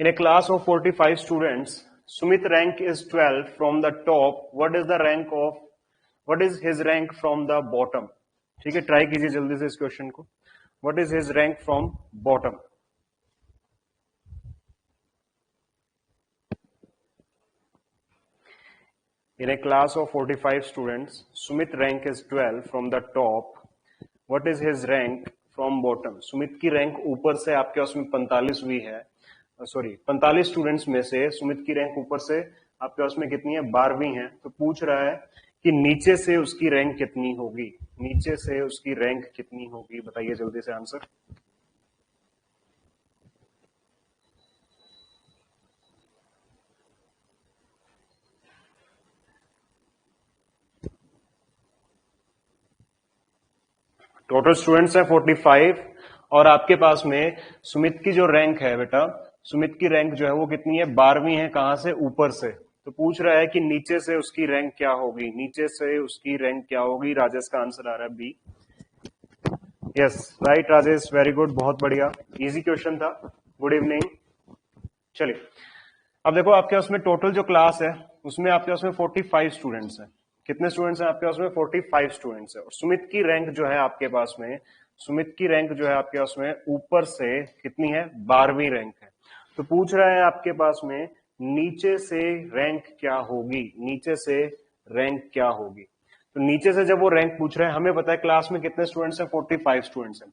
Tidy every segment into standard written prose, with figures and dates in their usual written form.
In a class of 45 students, Sumit rank is 12 from the top. What is his rank from the bottom? ठीक है, try कीजिए जल्दी से इस question को. What is his rank from bottom? In a class of 45 students, Sumit rank is 12 from the top. What is his rank from bottom? Sumit की rank ऊपर से आपके उसमें 45 हुई है. सॉरी, 45 स्टूडेंट्स में से सुमित की रैंक ऊपर से आपके उसमें कितनी है? 12वीं है. तो पूछ रहा है कि नीचे से उसकी रैंक कितनी होगी. नीचे से उसकी रैंक कितनी होगी, बताइए जल्दी से आंसर. टोटल स्टूडेंट्स है 45 और आपके पास में सुमित की जो रैंक है बेटा, सुमित की रैंक जो है वो कितनी है? 12वीं है. कहां से? ऊपर से. तो पूछ रहा है कि नीचे से उसकी रैंक क्या होगी. नीचे से उसकी रैंक क्या होगी? राजेश का आंसर आ रहा है B. Yes right Rajesh, very good, बहुत बढ़िया, इजी क्वेश्चन था. Good evening. चलिए अब देखो आपके उसमें टोटल जो क्लास है उसमें आपके उसमें 45 स्टूडेंट्स हैं. कितने स्टूडेंट्स हैं आपके पास में? 45 स्टूडेंट्स है. और सुमित की रैंक जो है आपके पास में, सुमित की रैंक जो है आपके पास में ऊपर से कितनी है? 12वीं रैंक है. तो पूछ रहा है आपके पास में नीचे से रैंक क्या होगी. नीचे से रैंक क्या होगी. तो नीचे से जब वो रैंक पूछ रहे हैं, हमें पता है क्लास में कितने स्टूडेंट्स हैं? 45 स्टूडेंट्स हैं.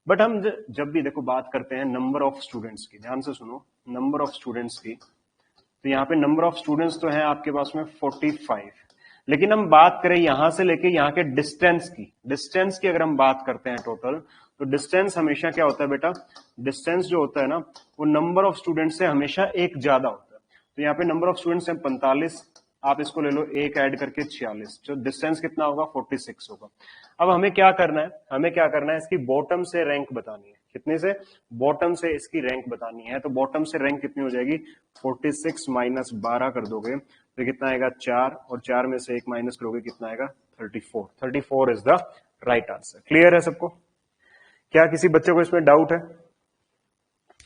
बट हम जब भी देखो बात करते हैं नंबर ऑफ स्टूडेंट्स की, ध्यान से सुनो, नंबर ऑफ स्टूडेंट्स की, तो यहाँ पे नंबर ऑफ स्टूडेंट्स तो है आपके पास में 45. लेकिन हम बात करें यहां से लेके यहाँ के डिस्टेंस की, डिस्टेंस की अगर हम बात करते हैं टोटल, तो डिस्टेंस हमेशा क्या होता है बेटा? डिस्टेंस जो होता है ना, वो नंबर ऑफ स्टूडेंट्स से हमेशा एक ज्यादा होता है. तो यहाँ पे नंबर ऑफ स्टूडेंट्स है 45, आप इसको ले लो एक ऐड करके 46, जो डिस्टेंस कितना होगा? 46 होगा. अब हमें क्या करना है? हमें क्या करना है? इसकी बॉटम से रैंक बतानी है. कितने से? बॉटम से इसकी रैंक बतानी है. तो बॉटम से रैंक कितनी हो जाएगी? 46 माइनस 12 कर दोगे तो कितना आएगा? 4, और 4 में से 1 माइनस करोगे कितना आएगा? 34. 34 is the right answer. Clear है सबको? क्या किसी बच्चे को इसमें डाउट है?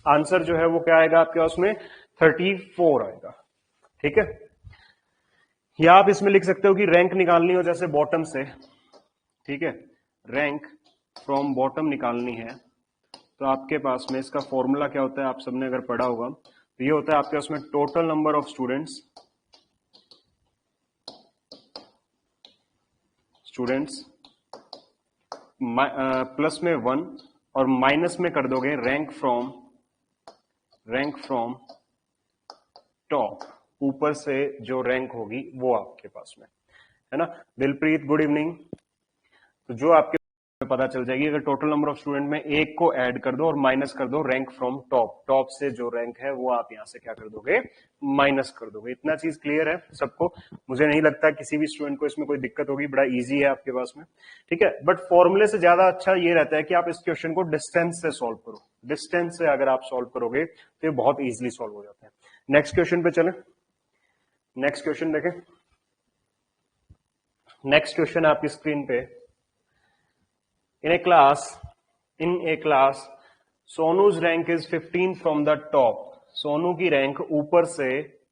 आंसर जो है वो क्या आएगा आपके उसमें? 34 आएगा. ठीक है, या आप इसमें लिख सकते हो कि रैंक निकालनी हो जैसे बॉटम से. ठीक है, रैंक फ्रॉम बॉटम निकालनी है तो आपके पास में इसका फॉर्मूला क्या होता है? आप सबने अगर पढ़ा होगा तो ये होता है आपके पास में total number of students plus में 1 और माइनस में कर दोगे रैंक फ्रॉम टॉप. ऊपर से जो रैंक होगी वो आपके पास में है ना. Dilpreet good evening. तो जो आपके पता चल जाएगी, अगर टोटल नंबर ऑफ स्टूडेंट में एक को ऐड कर दो और माइनस कर दो रैंक फ्रॉम टॉप. टॉप से जो रैंक है वो आप यहां से क्या कर दोगे? माइनस कर दोगे. इतना चीज क्लियर है सबको? मुझे नहीं लगता किसी भी स्टूडेंट को इसमें कोई दिक्कत होगी. बड़ा इजी है आपके पास में. ठीक है, बट फॉर्मूले से ज्यादा अच्छा ये रहता है कि आप इस क्वेश्चन को डिस्टेंस से सॉल्व करो. डिस्टेंस से अगर आप सॉल्व करोगे तो ये बहुत इजिली सॉल्व हो जाता है. नेक्स्ट क्वेश्चन पे चले. नेक्स्ट क्वेश्चन देखें. नेक्स्ट क्वेश्चन आपकी स्क्रीन पे. In a class, Sonu's rank is 15 from the top. Sonu की रैंक ऊपर से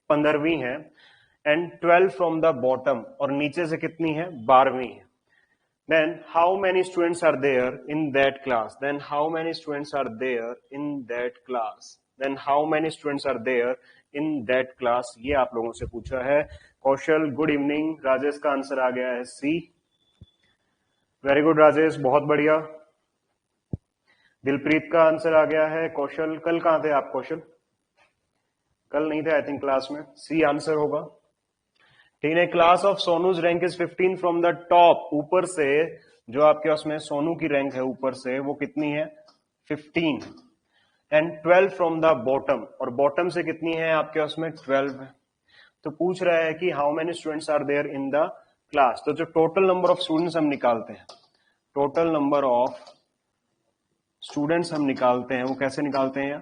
15वीं है एंड 12 फ्रॉम द बॉटम, और नीचे से कितनी है? 12वीं है. Then how many students are there in that class? Then how many students are there in that class? Then how many students are there in that class? ये आप लोगों से पूछा है. कौशल गुड इवनिंग. राजेश का आंसर आ गया है सी. वेरी गुड राजेश, बहुत बढ़िया. दिलप्रीत का आंसर आ गया है. कौशल कल कहां थे आप? कौशल कल नहीं थे आई थिंक क्लास में. सी आंसर होगा. ठीक है, class of सोनूज rank is 15 from the top. ऊपर से जो आपके उसमें सोनू की रैंक है ऊपर से वो कितनी है? 15. एंड 12 फ्रॉम द बॉटम, और बॉटम से कितनी है आपके उसमें? 12 है. तो पूछ रहा है कि how many students are there in the class. तो जो टोटल नंबर ऑफ स्टूडेंट्स हम निकालते हैं, टोटल नंबर ऑफ स्टूडेंट्स हम निकालते हैं, वो कैसे निकालते हैं?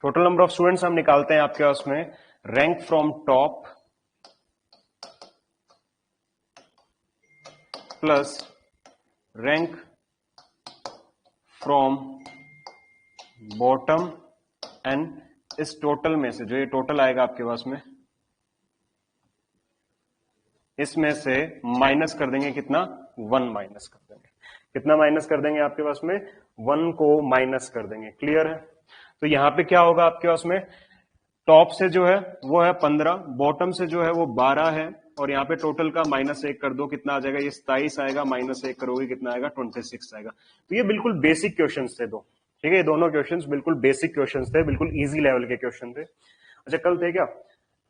टोटल नंबर ऑफ स्टूडेंट्स हम निकालते हैं आपके उसमें rank from top plus rank from bottom and इस टोटल में से जो ये टोटल आएगा आपके पास में, इसमें से माइनस कर देंगे कितना, 1 माइनस कर देंगे। कितना माइनस कर देंगे आपके पास में, 1 को माइनस कर देंगे। क्लियर है? तो यहां पे क्या होगा आपके पास में, टॉप से जो है वो है 15, बॉटम से जो है वो 12 है, और यहाँ पे टोटल का -1 कर दो, कितना आ जाएगा, ये 27 आएगा, -1 करोगे कितना आएगा, 26 आएगा। तो ये बिल्कुल बेसिक क्वेश्चन थे दो, ठीक है, ये दोनों क्वेश्चंस बिल्कुल बेसिक क्वेश्चंस थे, बिल्कुल इजी लेवल के क्वेश्चन थे। अच्छा कल थे क्या?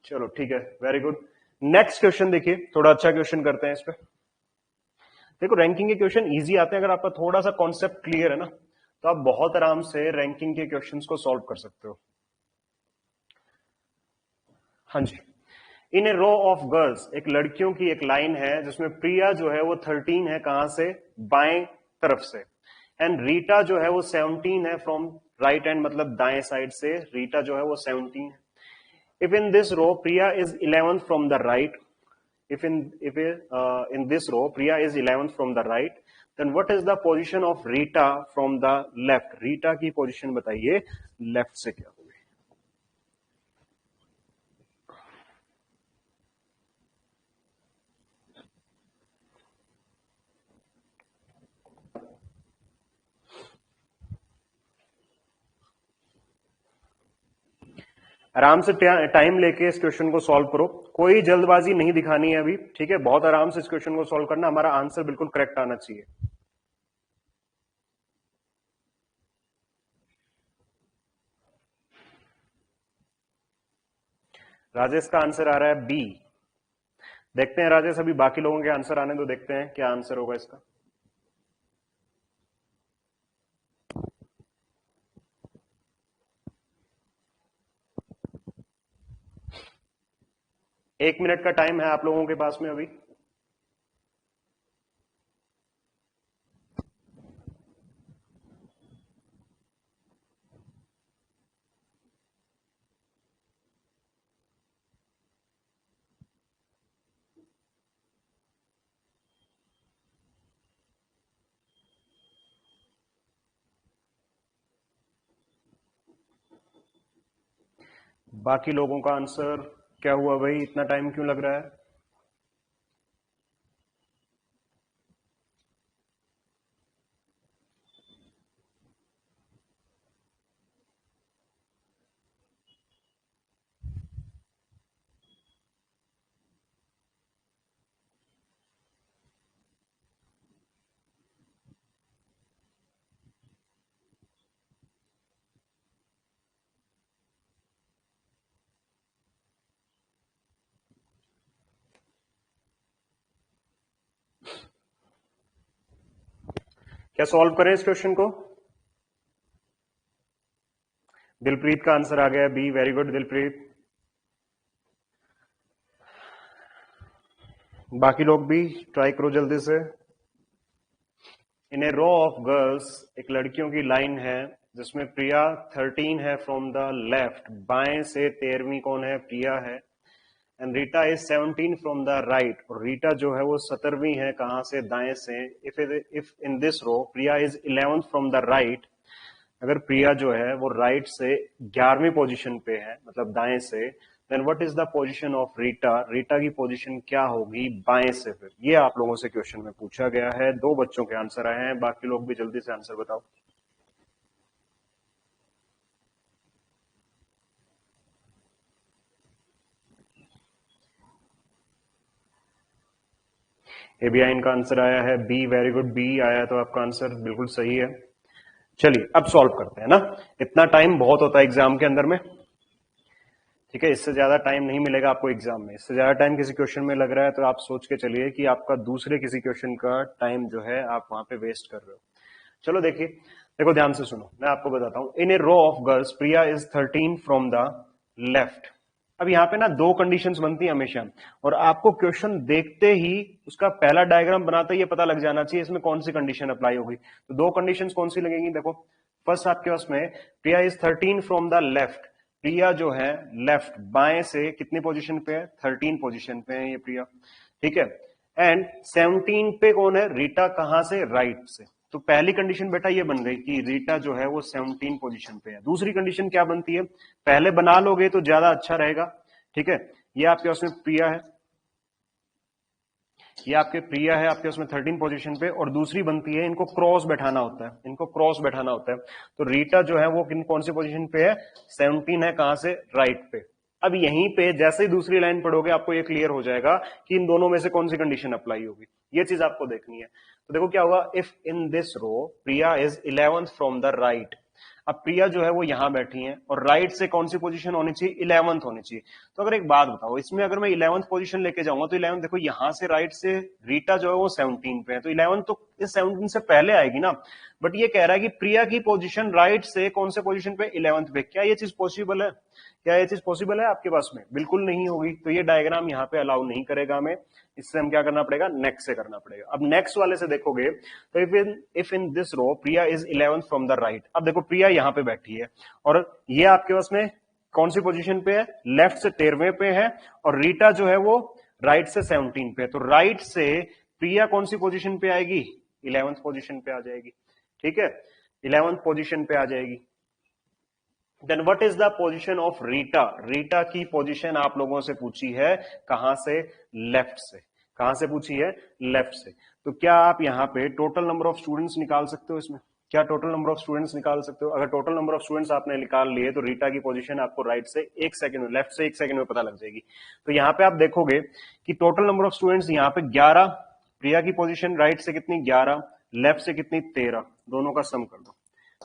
चलो ठीक है, वेरी गुड। नेक्स्ट क्वेश्चन देखिए, थोड़ा अच्छा क्वेश्चन करते हैं इस पे। देखो रैंकिंग के क्वेश्चन इजी आते हैं, अगर आपका थोड़ा सा कॉन्सेप्ट क्लियर है ना, तो आप बहुत आराम से रैंकिंग के क्वेश्चंस को सॉल्व कर सकते हो। हाँ जी, इन ए रो ऑफ गर्ल्स, एक लड़कियों की एक लाइन है जिसमें प्रिया जो है वो 13 है, कहां से, बाएं तरफ से, एंड रीटा जो है वो 17 है फ्रॉम राइट हैंड, मतलब दाएं साइड से रीटा जो है वो 17 है। If in this row Priya is 11th from the right, if in this row Priya is 11th from the right, then what is the position of Rita from the left? Rita की position बताइए left से क्या होगी। आराम से time लेके इस question को सॉल्व करो, कोई जल्दबाजी नहीं दिखानी है अभी, ठीक है, बहुत आराम से इस क्वेश्चन को सॉल्व करना, हमारा आंसर बिल्कुल करेक्ट आना चाहिए। राजेश का आंसर आ रहा है बी। देखते हैं राजेश, अभी बाकी लोगों के आंसर आने दो, देखते हैं क्या आंसर होगा इसका। एक मिनट का टाइम है आप लोगों के पास में अभी। बाकी लोगों का आंसर क्या हुआ भाई, इतना टाइम क्यों लग रहा है? क्या सॉल्व करें इस क्वेश्चन को? दिलप्रीत का आंसर आ गया बी, वेरी गुड दिलप्रीत। बाकी लोग भी ट्राई करो जल्दी से। इन ए रो ऑफ गर्ल्स, एक लड़कियों की लाइन है जिसमें प्रिया 13 है फ्रॉम द लेफ्ट, बाएं से 13वीं कौन है, प्रिया है, and Rita is 17 from the right, और रीटा जो है वो 17वीं है, कहां से, दाएं से। If in this row Priya is 11th from the right, अगर प्रिया जो है वो राइट से 11वीं पोजीशन पे है, मतलब दाएं से, then what is the position of Rita, Rita की पोजीशन क्या होगी बाएं से। फिर ये आप लोगों से क्वेश्चन में पूछा गया है, 2 बच्चों के आंसर आए हैं, बाकी लोग भी जल्दी से आंसर बताओ। एबीआई का आंसर आया है बी, वेरी गुड, बी आया तो आपका आंसर बिल्कुल सही है। चलिए अब सॉल्व करते हैं ना, इतना टाइम बहुत होता है एग्जाम के अंदर में, ठीक है, इससे ज्यादा टाइम नहीं मिलेगा आपको एग्जाम में। इससे ज्यादा टाइम किसी क्वेश्चन में लग रहा है तो आप सोच के चलिए कि आपका दूसरे किसी क्वेश्चन का टाइम जो है आप वहां पे वेस्ट कर रहे हो। चलो देखिए, देखो ध्यान से सुनो, मैं आपको बताता हूं। In a row of girls Priya is 13 from the left. अब यहाँ पे ना 2 कंडीशंस बनती है हमेशा, और आपको क्वेश्चन देखते ही उसका पहला डायग्राम बनाते ही ये पता लग जाना चाहिए इसमें कौन सी कंडीशन अप्लाई होगी। तो 2 कंडीशंस कौन सी लगेंगी, देखो फर्स्ट आपके पास में प्रिया इज 13 फ्रॉम द लेफ्ट, प्रिया जो है लेफ्ट बाएं से कितनी पोजीशन पे है, 13 पोजीशन पे है ये प्रिया, ठीक है, एंड 17 पे कौन है, रीटा, कहां से, राइट से। तो पहली कंडीशन बेटा ये बन गई कि रीटा जो है वो 17 पोजीशन पे है। दूसरी कंडीशन क्या बनती है, पहले बना लोगे तो ज्यादा अच्छा रहेगा, ठीक है। ये आपके उसमें प्रिया है, ये आपके प्रिया है आपके उसमें 13 पोजीशन पे, और दूसरी बनती है इनको क्रॉस बैठाना होता है, इनको क्रॉस बैठाना होता है। तो रीटा जो है वो कौन सी पोजीशन पे है, 17 है, कहां से, राइट पे। अब यहीं पे जैसे ही दूसरी लाइन पढ़ोगे आपको ये क्लियर हो जाएगा कि इन दोनों में से कौन सी कंडीशन अप्लाई होगी, ये चीज आपको देखनी है। तो देखो क्या हुआ, if in this row Priya is 11th from the right. अब प्रिया जो है वो यहां बैठी है और राइट से कौन सी पोजीशन होनी चाहिए, 11th होनी चाहिए। तो अगर एक बात बताओ, इसमें अगर मैं 11th पोजीशन लेके जाऊंगा तो 11th देखो यहां से राइट से रीटा जो है वो 17 पे है, तो 11th तो इस 17 से पहले आएगी ना। बट ये कह रहा है कि प्रिया की पोजीशन राइट से कौन से पोजीशन पे, 11th पे। क्या ये चीज पॉसिबल है, क्या ये चीज पॉसिबल है आपके पास में, बिल्कुल नहीं होगी। तो ये डायग्राम यहाँ पे अलाउ नहीं करेगा हमें, इससे हम क्या करना पड़ेगा, नेक्स्ट से करना पड़ेगा। अब नेक्स्ट वाले से देखोगे तो if in this row Priya is 11th from the right. अब देखो प्रिया यहां पे बैठी है और ये आपके पास में कौन सी पोजीशन पे है, लेफ्ट से 13वें पे है, और रीटा जो है वो राइट से 17 पे है। तो राइट से प्रिया कौन सी पोजीशन पे आएगी, 11th पोजीशन पे आ जाएगी, ठीक है, 11th पोजीशन पे आ जाएगी। Then what is the position of Rita, Rita की पोजीशन आप लोगों से पूछी है कहां से, लेफ्ट से। कहां से पूछी है, लेफ्ट से। तो क्या आप यहां पे टोटल नंबर ऑफ स्टूडेंट्स निकाल सकते हो इसमें, क्या टोटल नंबर ऑफ स्टूडेंट्स निकाल सकते हो। अगर टोटल नंबर ऑफ स्टूडेंट्स आपने निकाल लिए तो रीटा की पोजीशन आपको राइट से 1 सेकंड में, लेफ्ट से 1 सेकंड में पता लग जाएगी। तो यहां पे आप देखोगे कि टोटल नंबर ऑफ स्टूडेंट्स यहां पे 11, प्रिया की पोजीशन राइट से कितनी, 11, लेफ्ट से कितनी, 13, दोनों का सम कर दो,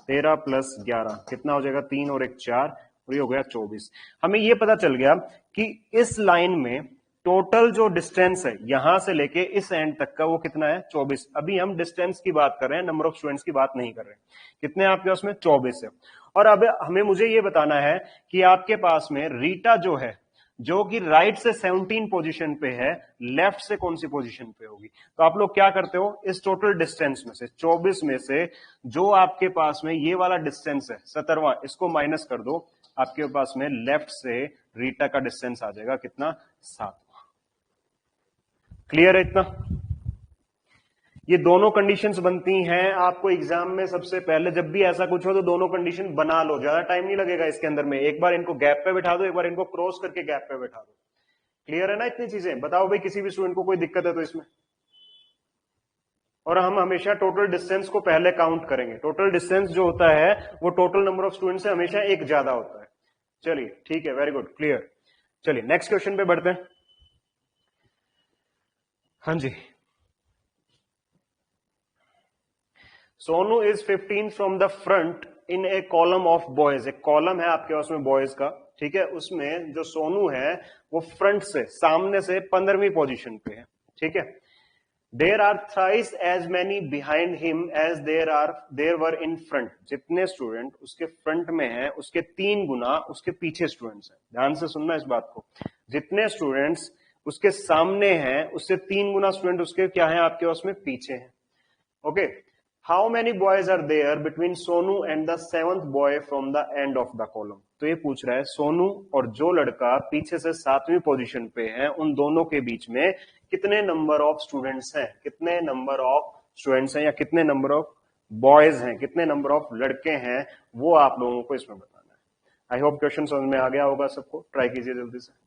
13 प्लस 11 कितना हो जाएगा, 3 और 1 4, और ये हो गया 24। हमें ये पता चल गया कि इस लाइन में टोटल जो डिस्टेंस है यहां से लेके इस एंड तक का वो कितना है, 24। अभी हम डिस्टेंस की बात कर रहे हैं, नंबर ऑफ स्टूडेंट्स की बात नहीं कर रहे हैं। कितने आपके उसमें, 24 है। और अब हमें मुझे ये बताना है कि आपके पास में रीटा जो है, जो कि राइट से 17 पोजीशन पे है, लेफ्ट से कौन सी पोजीशन पे होगी। तो आप लोग क्या करते हो, इस टोटल डिस्टेंस में से 24 में से जो आपके पास में ये वाला डिस्टेंस है 17वां, इसको माइनस कर दो, आपके पास में लेफ्ट से रीटा का डिस्टेंस आ जाएगा कितना, 7। क्लियर है इतना। ये दोनों कंडीशंस बनती हैं आपको एग्जाम में, सबसे पहले जब भी ऐसा कुछ हो तो दोनों कंडीशन बना लो, ज्यादा टाइम नहीं लगेगा इसके अंदर में। एक बार इनको गैप पे बैठा दो, एक बार इनको क्रॉस करके गैप पे बैठा दो। क्लियर है ना इतनी चीजें। बताओ भाई किसी भी स्टूडेंट को कोई दिक्कत है तो इसमें। और हम हमेशा टोटल डिस्टेंस को पहले काउंट करेंगे, टोटल डिस्टेंस जो होता है वो टोटल नंबर ऑफ स्टूडेंट से हमेशा एक ज्यादा होता है। चलिए ठीक है, वेरी गुड, क्लियर। चलिए नेक्स्ट क्वेश्चन पे बढ़ते हैं। हाँ जी, Sonu is 15 from the front in a column of boys. एक कॉलम है आपके पास में बॉयज का, ठीक है, उसमें जो सोनू है वो फ्रंट से, सामने से 15वीं पोजीशन पे है, ठीक है। There are thrice as many behind him as there were in front. जितने स्टूडेंट उसके फ्रंट में है उसके 3 गुना उसके पीछे स्टूडेंट्स हैं। ध्यान से सुनना इस बात को, जितने स्टूडेंट्स उसके सामने हैं उससे 3 गुना स्टूडेंट उसके क्या है, आपके उसमें पीछे हैं। Okay, how many boys are there between Sonu and the 7th boy from the end of the column. तो ये पूछ रहा है सोनू और जो लड़का पीछे से 7वीं पोजीशन पे है उन दोनों के बीच में कितने नंबर ऑफ स्टूडेंट्स हैं, कितने नंबर ऑफ स्टूडेंट्स हैं, या कितने नंबर ऑफ बॉयज हैं, कितने नंबर ऑफ लड़के हैं, वो आप लोगों को इसमें बताना है। आई होप क्वेश्चन समझ में आ गया होगा सबको। ट्राई कीजिए जल्दी से।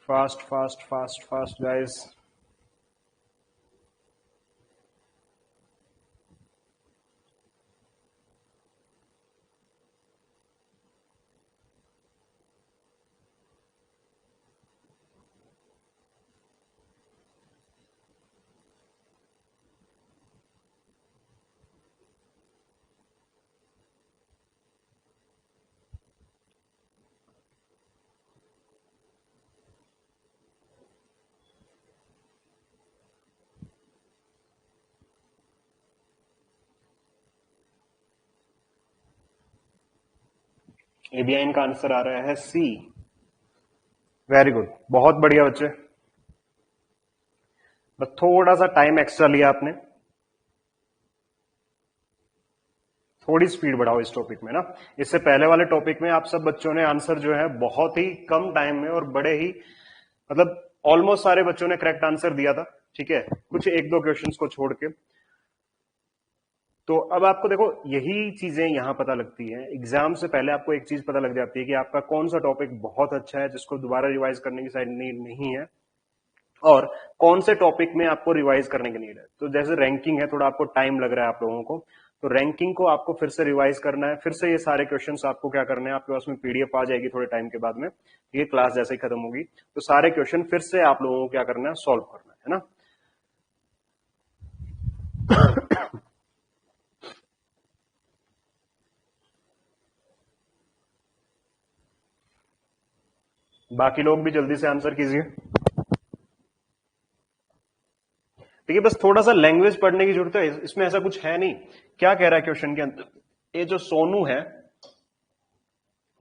Fast fast fast fast guys. ABIN का आंसर आ रहा है सी। वेरी गुड, बहुत बढ़िया बच्चे। बस थोड़ा सा टाइम एक्स्ट्रा लिया आपने, थोड़ी स्पीड बढ़ाओ इस टॉपिक में ना। इससे पहले वाले टॉपिक में आप सब बच्चों ने आंसर जो है बहुत ही कम टाइम में और बड़े ही मतलब ऑलमोस्ट सारे बच्चों ने करेक्ट आंसर दिया था, ठीक है, कुछ एक दो क्वेश्चंस को छोड़ के। तो अब आपको देखो यही चीजें यहां पता लगती हैं, एग्जाम से पहले आपको एक चीज पता लग जाती है कि आपका कौन सा टॉपिक बहुत अच्छा है जिसको दोबारा रिवाइज करने की साइड नहीं है, और कौन से टॉपिक में आपको रिवाइज करने की नीड है। तो जैसे रैंकिंग है, थोड़ा आपको टाइम लग रहा है आप लोगों को, तो रैंकिंग को आपको फिर से रिवाइज करना है, फिर से ये सारे क्वेश्चंस आपको क्या करने हैं, आपके पास में पीडीएफ आ जाएगी थोड़े टाइम के बाद में, ये क्लास जैसे ही खत्म होगी, तो सारे क्वेश्चन फिर से आप लोगों को क्या करना है, सॉल्व करना है ना। बाकी लोग भी जल्दी से आंसर कीजिए। देखिए बस थोड़ा सा लैंग्वेज पढ़ने की जरूरत है, इसमें ऐसा कुछ है नहीं। क्या कह रहा है क्वेश्चन के अंदर, ये जो सोनू है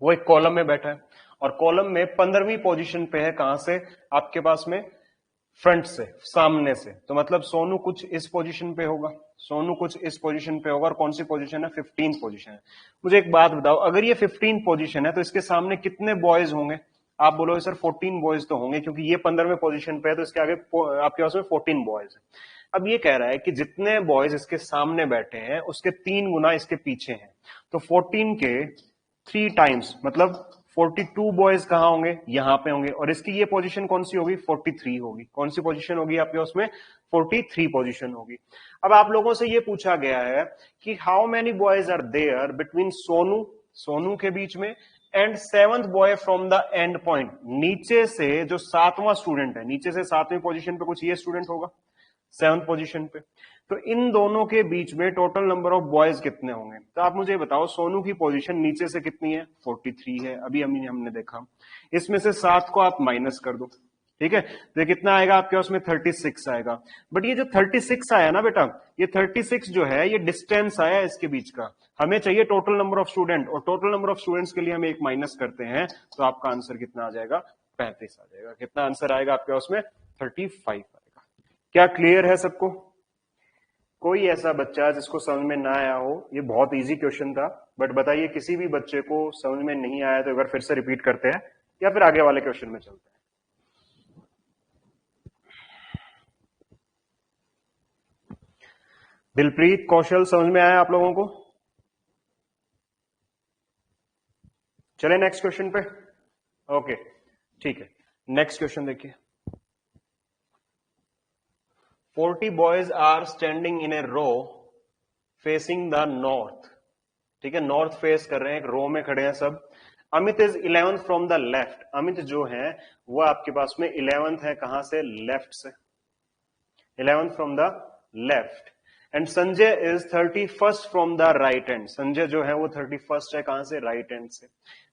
वो एक कॉलम में बैठा है, और कॉलम में 15वीं पोजीशन पे है, कहां से, आपके पास में फ्रंट से, सामने से। तो मतलब सोनू कुछ इस पोजीशन पे होगा, सोनू कुछ इस पोजीशन पे होगा, और कौन सी पोजीशन है, 15 पोजीशन है। मुझे एक बात बताओ, अगर ये 15 पोजीशन है तो इसके सामने कितने बॉयज होंगे। आप बोलोगे सर 14 बॉयज तो होंगे, क्योंकि ये 15वें पोजीशन पे है, तो इसके आगे आपके पास में 14 बॉयज है। अब ये कह रहा है कि जितने बॉयज इसके सामने बैठे हैं उसके 3 गुना इसके पीछे हैं, तो 14 के 3 टाइम्स मतलब 42 बॉयज कहां होंगे, यहां पे होंगे, और इसकी ये पोजीशन कौन सी होगी, 43 होगी। कौन सी पोजीशन होगी आपके उसमें, 43 पोजीशन होगी। अब आप लोगों से ये पूछा गया है कि how many boys are there between Sonu, Sonu के बीच में, and 7th boy from the end point, नीचे से जो 7वां स्टूडेंट है, नीचे से 7वीं पोजीशन पे कुछ ये स्टूडेंट होगा 7th पोजीशन पे, तो इन दोनों के बीच में टोटल नंबर ऑफ बॉयज कितने होंगे। तो आप मुझे बताओ सोनू की पोजीशन नीचे से कितनी है, 43 है, अभी हमने देखा। इसमें से 7 को आप माइनस कर दो, ठीक है, तो ये कितना आएगा आपके उसमें 36 आएगा। बट ये जो 36 आया ना बेटा, ये 36 जो है ये डिस्टेंस आया इसके बीच का, हमें चाहिए टोटल नंबर ऑफ स्टूडेंट, और टोटल नंबर ऑफ स्टूडेंट्स के लिए हम एक माइनस करते हैं, तो आपका आंसर कितना आ जाएगा, 35 आ जाएगा। कितना आंसर आएगा आपके उसमें, 35 आएगा। क्या क्लियर है सबको। कोई ऐसा बच्चा जिसको समझ में ना आया हो, ये बहुत इजी क्वेश्चन था, बट बताइए किसी भी बच्चे को समझ में नहीं आया तो एक बार फिर से रिपीट करते हैं, या फिर आगे वाले क्वेश्चन में चलते हैं। दिलप्रीत, कौशल, समझ में आया आप लोगों को। चले नेक्स्ट क्वेश्चन पे। ओके ठीक है, नेक्स्ट क्वेश्चन देखिए। 40 boys are standing in a row facing the north, ठीक है, नॉर्थ फेस कर रहे हैं, एक रो में खड़े हैं सब। Amit is 11th from the left, Amit जो है वो आपके पास में 11th है, कहां से, लेफ्ट से, 11th from the left. And Sanjay is 31st from the right hand, Sanjay जो है वो 31st है, कहां से, राइट हैंड से।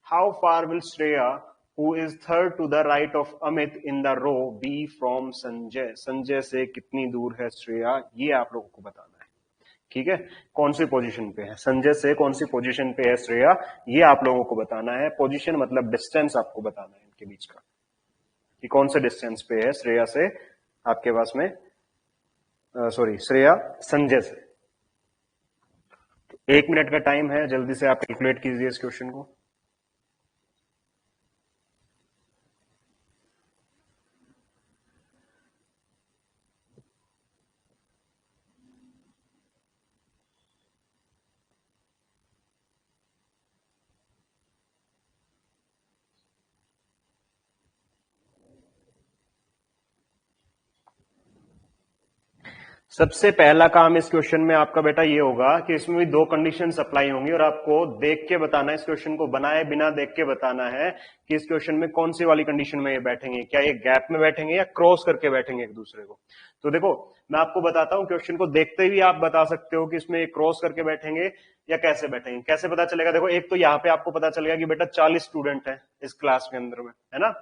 How far will Shreya who is third to the right of Amit in the row be from Sanjay, Sanjay से कितनी दूर है श्रेया, ये आप लोगों को बताना है, ठीक है। कौन सी पोजीशन पे है संजय से, कौन सी पोजीशन पे है श्रेया, ये आप लोगों को बताना है। पोजीशन मतलब डिस्टेंस आपको बताना है इनके बीच का, कि कौन से डिस्टेंस पे है श्रेया से आपके पास में, सॉरी श्रेया संजय से। 1 मिनट का टाइम है, जल्दी से आप कैलकुलेट कीजिए इस क्वेश्चन को। सबसे पहला काम इस क्वेश्चन में आपका बेटा ये होगा कि इसमें भी दो कंडीशन अप्लाई होंगी और आपको देख के बताना है, इस क्वेश्चन को बनाए बिना देख के बताना है कि इस क्वेश्चन में कौन सी वाली कंडीशन में ये बैठेंगे, क्या ये गैप में बैठेंगे या क्रॉस करके बैठेंगे एक दूसरे को। तो देखो मैं आपको बताता हूं, क्वेश्चन को देखते ही आप बता सकते हो कि इसमें ये क्रॉस करके बैठेंगे या कैसे बैठेंगे। कैसे पता चलेगा, देखो एक तो यहाँ पे आपको पता चलेगा कि बेटा 40 स्टूडेंट है इस क्लास के अंदर में, है ना,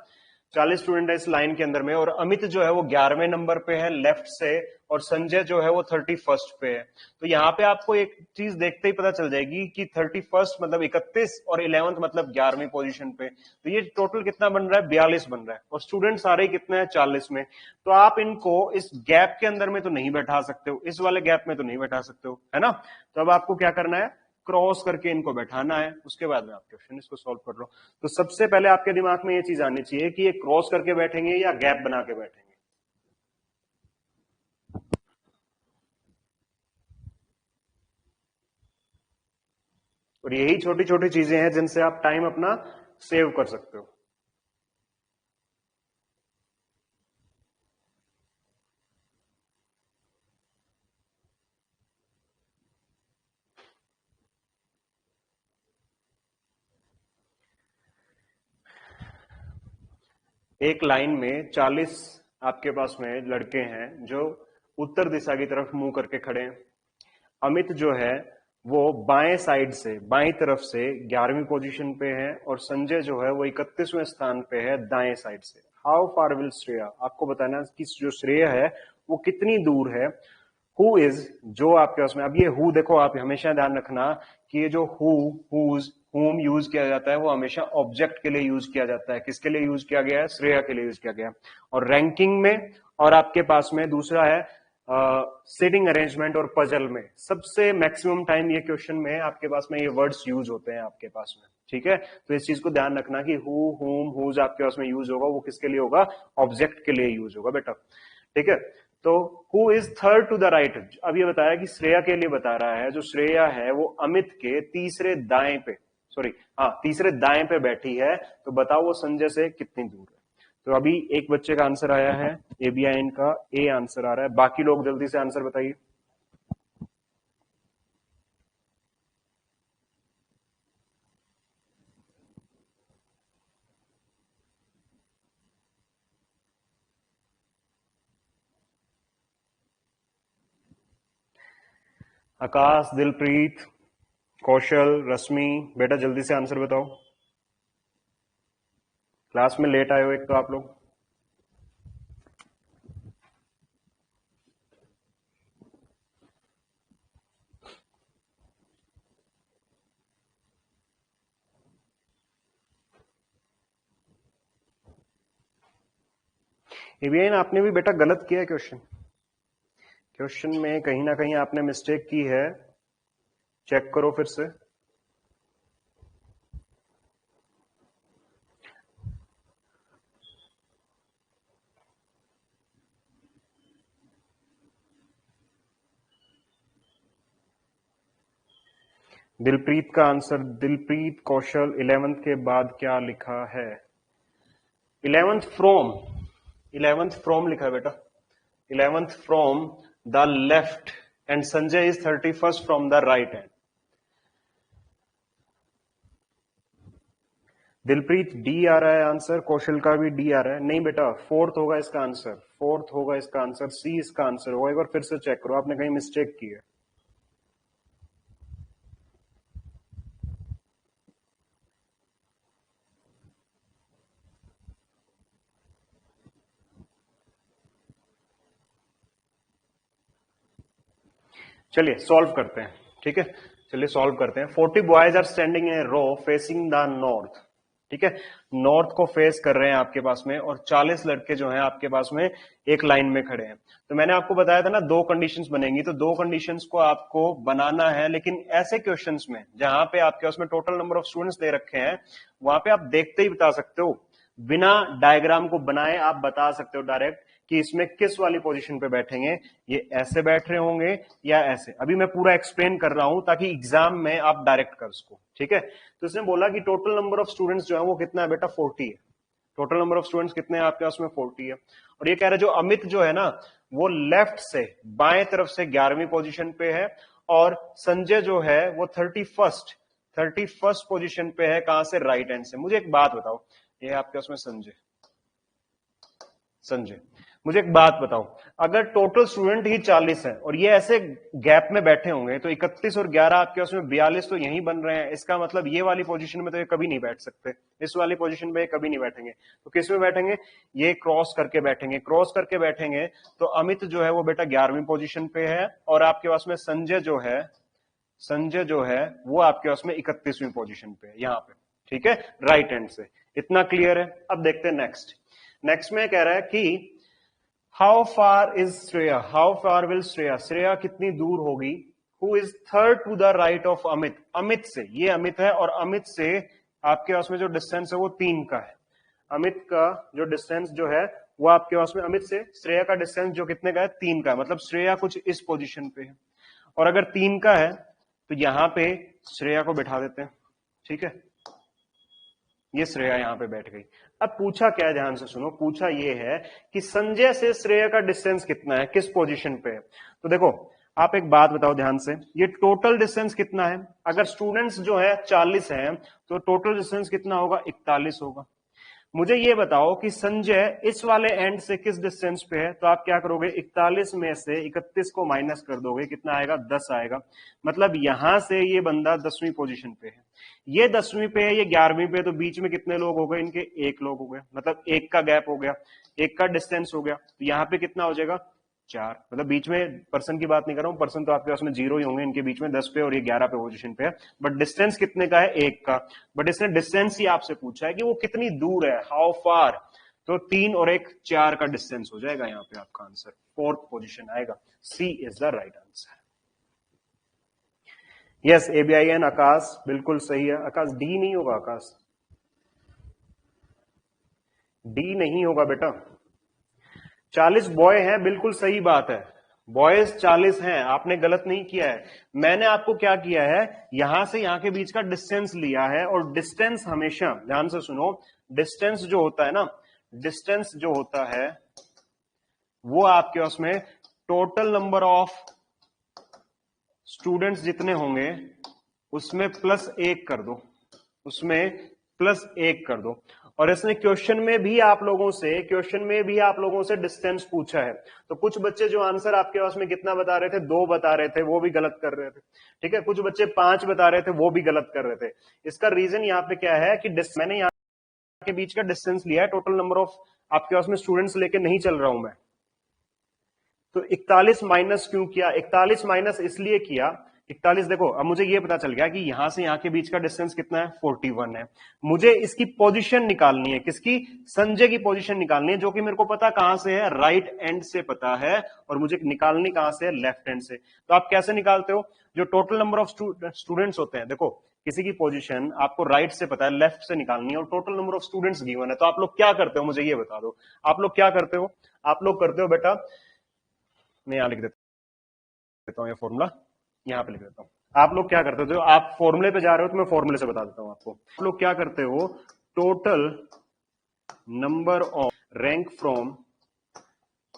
40 स्टूडेंट है इस लाइन के अंदर में, और अमित जो है वो 11वें नंबर पे है लेफ्ट से, और संजय जो है वो 31st पे है। तो यहाँ पे आपको एक चीज देखते ही पता चल जाएगी कि 31st मतलब 31 और 11th मतलब 11वीं पोजीशन पे। तो ये टोटल कितना बन रहा है, 42 बन रहा है, और स्टूडेंट सारे कितने हैं, 40 में। तो आप इनको इस गैप के अंदर में तो नहीं बैठा सकते हो, इस वाले गैप में तो नहीं बैठा सकते हो, है ना। तो अब आपको क्या करना है, क्रॉस करके इनको बैठाना है, उसके बाद में आप क्वेश्चन इसको सॉल्व कर लो। तो सबसे पहले आपके दिमाग में ये चीज आनी चाहिए कि ये क्रॉस करके बैठेंगे या गैप बना के बैठेंगे। और यही छोटी छोटी चीजें हैं जिनसे आप टाइम अपना सेव कर सकते हो। एक लाइन में 40 आपके पास में लड़के हैं जो उत्तर दिशा की तरफ मुंह करके खड़े हैं। अमित जो है वो बाएं साइड से, बाएं तरफ से 11वीं पोजीशन पे है, और संजय जो है वो 31वें स्थान पे है दाएं साइड से। हाउ फार विल श्रेया, आपको बताना कि जो श्रेया है वो कितनी दूर है। हु इज जो आपके पास में, अब ये हु देखो आप हमेशा ध्यान रखना कि ये जो हु, हुज, हुम यूज किया जाता है वो हमेशा ऑब्जेक्ट के लिए यूज किया जाता है। किसके लिए यूज किया गया है, श्रेया के लिए यूज किया गया है। और रैंकिंग में और आपके पास में दूसरा है सीटिंग अरेंजमेंट और पजल में सबसे मैक्सिमम टाइम ये क्वेश्चन में आपके पास में ये वर्ड्स यूज होते हैं आपके पास में, ठीक है। तो इस चीज को ध्यान रखना कि हु, हुम, हुज आपके पास में यूज होगा वो किसके लिए होगा, ऑब्जेक्ट के लिए यूज होगा बेटा, ठीक है। तो who is third to the right, अब ये बताया कि श्रेया के लिए बता रहा है, जो श्रेया है वो अमित के तीसरे दाएं पे, सॉरी हाँ तीसरे दाएं पे बैठी है। तो बताओ वो संजय से कितनी दूर है। तो अभी एक बच्चे का आंसर आया है, एबीआईएन का ए आंसर आ रहा है, बाकी लोग जल्दी से आंसर बताइए। आकाश, दिलप्रीत, कौशल, रश्मि, बेटा जल्दी से आंसर बताओ। क्लास में लेट आए हो एक तो आप लोग। एबीआईएन आपने भी बेटा गलत किया है क्वेश्चन, क्वेश्चन में कहीं ना कहीं आपने मिस्टेक की है, चेक करो फिर से। दिलप्रीत का आंसर, दिलप्रीत कौशल 11th के बाद क्या लिखा है, 11th फ्रॉम, 11th फ्रॉम लिखा है बेटा, 11th from the left and Sanjay is 31st from the right hand. Dilpreet D आ रहा है आंसर, कौशल का भी डी आ रहा है, नहीं बेटा फोर्थ होगा इसका आंसर, फोर्थ होगा इसका आंसर, सी इसका आंसर होगा। एक बार फिर से चेक करो, आपने कहीं मिस्टेक की है। चलिए सॉल्व करते हैं, ठीक है, चलिए सॉल्व करते हैं। 40 boys are standing in row facing the north, ठीक है, नॉर्थ को फेस कर रहे हैं आपके पास में, और 40 लड़के जो हैं आपके पास में एक लाइन में खड़े हैं। तो मैंने आपको बताया था ना दो कंडीशंस बनेंगी, तो दो कंडीशंस को आपको बनाना है, लेकिन ऐसे क्वेश्चंस में जहां पे आपके पास में total number of students they रखे हैं वहां पे आप देखते ही बता सकते हो, बिना डायग्राम को बनाए आप बता सकते हो डायरेक्ट कि इसमें किस वाली पोजीशन पे बैठेंगे, ये ऐसे बैठ रहे होंगे या ऐसे। अभी मैं पूरा एक्सप्लेन कर रहा हूं ताकि एग्जाम में आप डायरेक्ट कर सको, ठीक है। तो इसने बोला कि टोटल नंबर ऑफ स्टूडेंट्स जो है वो कितना है बेटा, 40 है। टोटल नंबर ऑफ स्टूडेंट्स कितने हैं आपके पास में 40 है। और ये कह रहे जो अमित जो है ना वो लेफ्ट से बाएं तरफ से 11वीं पोजीशन पे है और संजय जो है वो 31st पोजीशन पे है, कहां से, राइट हैंड से। मुझे एक बात बताओ, ये आपके पास में संजय मुझे एक बात बताओ, अगर टोटल स्टूडेंट ही 40 है और ये ऐसे गैप में बैठे होंगे तो 31 और 11 आपके उसमें 42 तो यहीं बन रहे हैं। इसका मतलब ये वाली पोजीशन में तो ये कभी नहीं बैठ सकते, इस वाली पोजीशन में ये कभी नहीं बैठेंगे। तो किस में बैठेंगे, ये क्रॉस करके बैठेंगे। क्रॉस करके बैठेंगे तो अमित जो है वो बेटा 11वीं पोजीशन पे है और आपके पास में संजय जो है वो आपके पास में 31वीं पोजीशन पे है यहाँ पे, ठीक है, राइट हैंड से। इतना क्लियर है। अब देखते हैं नेक्स्ट में कह रहा है कि how far is Shreya, how far will Shreya, Shreya कितनी दूर होगी, who is third to the right of Amit, Amit से, ये अमित है और अमित से आपके पास में जो डिस्टेंस है वो 3 का है। अमित का जो डिस्टेंस जो है वो आपके पास में अमित से श्रेया का डिस्टेंस जो कितने का है, 3 का है। मतलब श्रेया कुछ इस पोजीशन पे है और अगर 3 का है तो यहां पे श्रेया को बिठा देते हैं, ठीक है, ये श्रेया यहां पे बैठ गई। अब पूछा क्या है, ध्यान से सुनो, पूछा ये है कि संजय से श्रेया का डिस्टेंस कितना है, किस पोजीशन पे है। तो देखो आप एक बात बताओ ध्यान से, ये टोटल डिस्टेंस कितना है, अगर स्टूडेंट्स जो है 40 हैं तो टोटल डिस्टेंस कितना होगा, 41 होगा। मुझे ये बताओ कि संजय इस वाले एंड से किस डिस्टेंस पे है, तो आप क्या करोगे, 41 में से 31 को माइनस कर दोगे, कितना आएगा, 10 आएगा। मतलब यहां से ये बंदा 10वीं पोजीशन पे है, ये 10वीं पे है, ये 11वीं पे है, तो बीच में कितने लोग हो गए इनके, 1 लोग हो गए, मतलब 1 का गैप हो गया, 1 का डिस्टेंस हो गया। तो यहाँ पे कितना हो जाएगा, 4। मतलब बीच में पर्सन की बात नहीं कर रहा हूं, पर्सन तो आपके पास में 0 ही होंगे, इनके बीच में 10 पे और ये 11 पे पोजीशन पे है, बट डिस्टेंस कितने का है, 1 का। बट इसने डिस्टेंस ही आपसे पूछा है कि वो कितनी दूर है, हाउ फार, तो 3 और 1 4 का डिस्टेंस हो जाएगा यहाँ पे आपका आंसर, 4th पोजीशन आएगा। C is the right answer. Yes, ABIN Akash बिल्कुल सही है। आकाश डी नहीं होगा, आकाश डी नहीं होगा बेटा। 40 बॉय हैं, बिल्कुल सही बात है, बॉयज 40 हैं, आपने गलत नहीं किया है। मैंने आपको क्या किया है, यहां से यहां के बीच का डिस्टेंस लिया है और डिस्टेंस हमेशा, ध्यान से सुनो, डिस्टेंस जो होता है ना, डिस्टेंस जो होता है वो आपके उसमें टोटल नंबर ऑफ स्टूडेंट्स जितने होंगे उसमें +1 कर दो, उसमें +1 कर दो। और इसने क्वेश्चन में भी आप लोगों से डिस्टेंस पूछा है। तो कुछ बच्चे जो आंसर आपके पास में कितना बता रहे थे, 2 बता रहे थे, वो भी गलत कर रहे थे, ठीक है। कुछ बच्चे 5 बता रहे थे, वो भी गलत कर रहे थे। इसका रीजन यहाँ पे क्या है कि मैंने यहाँ के बीच का डिस्टेंस लिया है, टोटल नंबर ऑफ आपके पास में स्टूडेंट्स लेके नहीं चल रहा हूं मैं। तो 41 माइनस क्यों किया, 41 माइनस इसलिए किया, 41 देखो, अब मुझे ये पता चल गया कि यहां से यहां के बीच का डिस्टेंस कितना है, 41 है। मुझे इसकी पोजीशन निकालनी है, किसकी, संजय की पोजीशन निकालनी है, जो कि मेरे को पता कहां से है, राइट एंड से पता है, और मुझे निकालनी कहां से है, लेफ्ट एंड से। तो आप कैसे निकालते हो, जो टोटल नंबर ऑफ स्टूडेंट्स होते हैं, देखो किसी की पोजीशन आपको राइट से पता है, लेफ्ट से निकालनी है, और total number of students given है, तो आप लोग क्या करते हो, मुझे ये बता दो, आप लोग क्या करते हो, आप लोग करते हो बेटा, मैं यहां लिख देता हूं, ये फॉर्मूला यहां पे लिख देता हूं। आप लोग क्या करते हो, आप फॉर्मूले पे जा रहे हो तो मैं फॉर्मूले से बता देता हूं आपको। आप लोग क्या करते हो, total number of rank from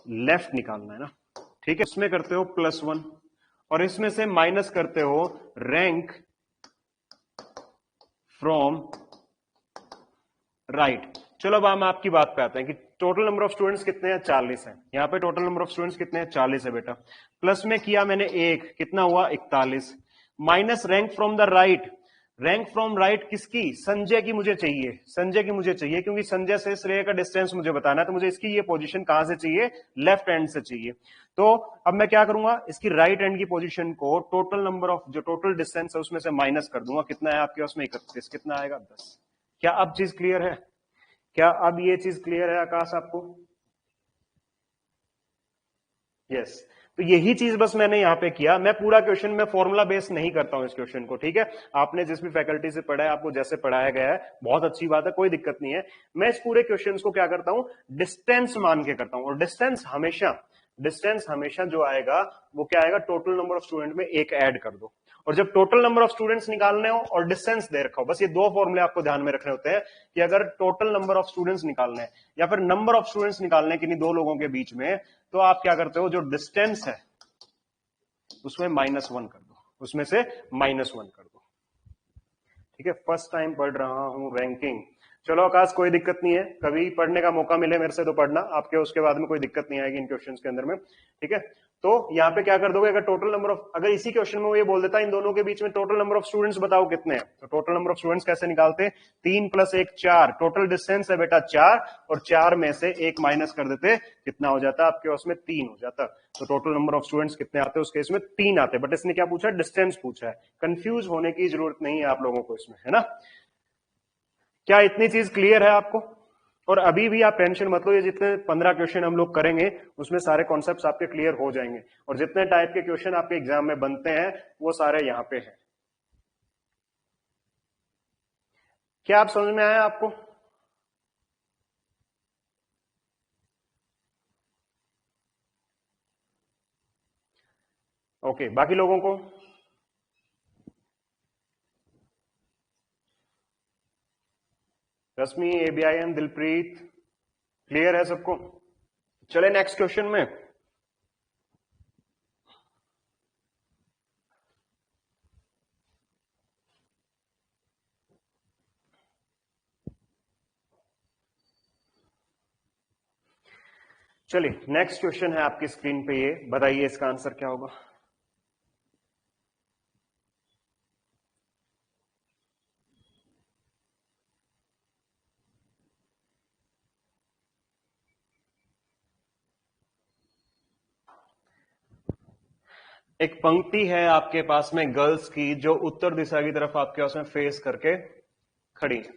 left निकालना है ना, ठीक है, इसमें करते हो +1 और इसमें से माइनस करते हो रैंक फ्रॉम राइट। चलो अब हम आपकी बात पे आते हैं कि टोटल नंबर ऑफ स्टूडेंट्स कितने हैं, 40 हैं। यहाँ पे टोटल नंबर ऑफ स्टूडेंट्स कितने हैं, 40 है बेटा। प्लस में किया मैंने 1, कितना हुआ, 41, minus rank from the right. Rank from right किसकी, संजय की मुझे चाहिए, संजय की मुझे चाहिए, क्योंकि संजय से श्रेय का डिस्टेंस मुझे बताना है, तो मुझे इसकी ये पोजीशन कहां से चाहिए, लेफ्ट हैंड से चाहिए। तो अब मैं क्या करूंगा, इसकी राइट हैंड की पोजीशन को टोटल नंबर ऑफ जो टोटल डिस्टेंस है उसमें से माइनस कर दूंगा, कितना है आपके उसमें 31, कितना आएगा 10। क्या अब चीज क्लियर है, क्या अब ये चीज क्लियर है आकाश आपको, यस। तो यही चीज बस मैंने यहां पे किया, मैं पूरा क्वेश्चन में फॉर्मूला बेस नहीं करता हूं इस क्वेश्चन को, ठीक है। आपने जिस भी फैकल्टी से पढ़ा है, आपको जैसे पढ़ाया गया है, बहुत अच्छी बात है, कोई दिक्कत नहीं है। मैं इस पूरे क्वेश्चन को क्या करता हूं, डिस्टेंस मान के करता हूं, और डिस्टेंस हमेशा जो आएगा वो क्या आएगा, टोटल नंबर ऑफ स्टूडेंट में 1 ऐड कर दो। और जब टोटल नंबर ऑफ स्टूडेंट्स निकालने हो और डिस्टेंस दे रखा हो, बस ये दो फॉर्मूले आपको ध्यान में रखने होते हैं कि अगर टोटल नंबर ऑफ स्टूडेंट्स निकालने हैं या फिर नंबर ऑफ स्टूडेंट्स निकालने हैं किन्हीं दो लोगों के बीच में, तो आप क्या करते हो, जो डिस्टेंस है उसमें -1 कर दो, उसमें से -1 कर दो। ठीक है, फर्स्ट टाइम पढ़ रहा हूं रैंकिंग। चलो आकाश, कोई दिक्कत नहीं है, कभी पढ़ने का मौका मिले मेरे से तो पढ़ना, आपके उसके बाद में कोई दिक्कत नहीं आएगी इन क्वेश्चंस के अंदर में। ठीक है, तो यहाँ पे क्या कर दोगे, अगर टोटल नंबर ऑफ, अगर इसी क्वेश्चन में वो ये बोल देता इन दोनों के बीच में टोटल नंबर ऑफ स्टूडेंट्स बताओ कितने हैं, तो टोटल नंबर ऑफ स्टूडेंट्स कैसे निकालते, 3 + 1 4, टोटल डिस्टेंस है बेटा 4, और 4 में से 1 माइनस कर देते, कितना हो जाता आपके उसमें 3 हो जाता। तो टोटल नंबर ऑफ स्टूडेंट्स कितने आते हैं उस केस में 3 आते, बट इसने क्या पूछा, डिस्टेंस पूछा है। कंफ्यूज होने की जरूरत नहीं है आप लोगों को इसमें, है ना। क्या इतनी चीज क्लियर है आपको। और अभी भी आप टेंशन मत लो, ये जितने 15 क्वेश्चन हम लोग करेंगे उसमें सारे कॉन्सेप्ट्स आपके क्लियर हो जाएंगे, और जितने टाइप के क्वेश्चन आपके एग्जाम में बनते हैं वो सारे यहां पे हैं। क्या आप समझ में आया आपको। ओके, बाकी लोगों को। रश्मि, ABIN, दिलप्रीत, क्लियर है सबको। चले नेक्स्ट क्वेश्चन में। चलिए नेक्स्ट क्वेश्चन है आपकी स्क्रीन पे, ये बताइए इसका आंसर क्या होगा। एक पंक्ति है आपके पास में गर्ल्स की, जो उत्तर दिशा की तरफ आपके पास में फेस करके खड़ी है।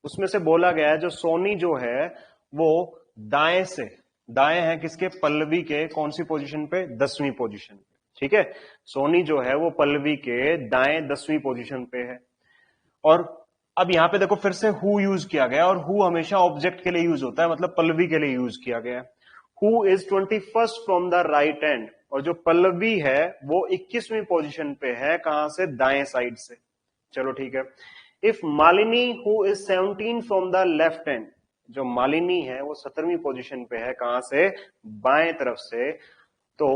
उसमें से बोला गया है जो सोनी जो है वो दाएं से, दाएं है किसके, पल्लवी के, कौन सी पोजीशन पे, 10वीं पोजीशन पे। ठीक है, सोनी जो है वो पल्लवी के दाएं 10वीं पोजीशन पे है। और अब यहां पे देखो फिर से हु यूज किया गया, और हु हमेशा ऑब्जेक्ट के लिए यूज होता है, मतलब पल्लवी के लिए यूज किया गया है। Who is 21st from the right hand, और जो पल्लवी है वो 21वीं पोजीशन पे है, कहां से, दाएं साइड से। चलो ठीक है। If Malini who is 17 from the left hand, जो मालिनी है वो 17वीं पोजीशन पे है, कहां से, बाएं तरफ से, तो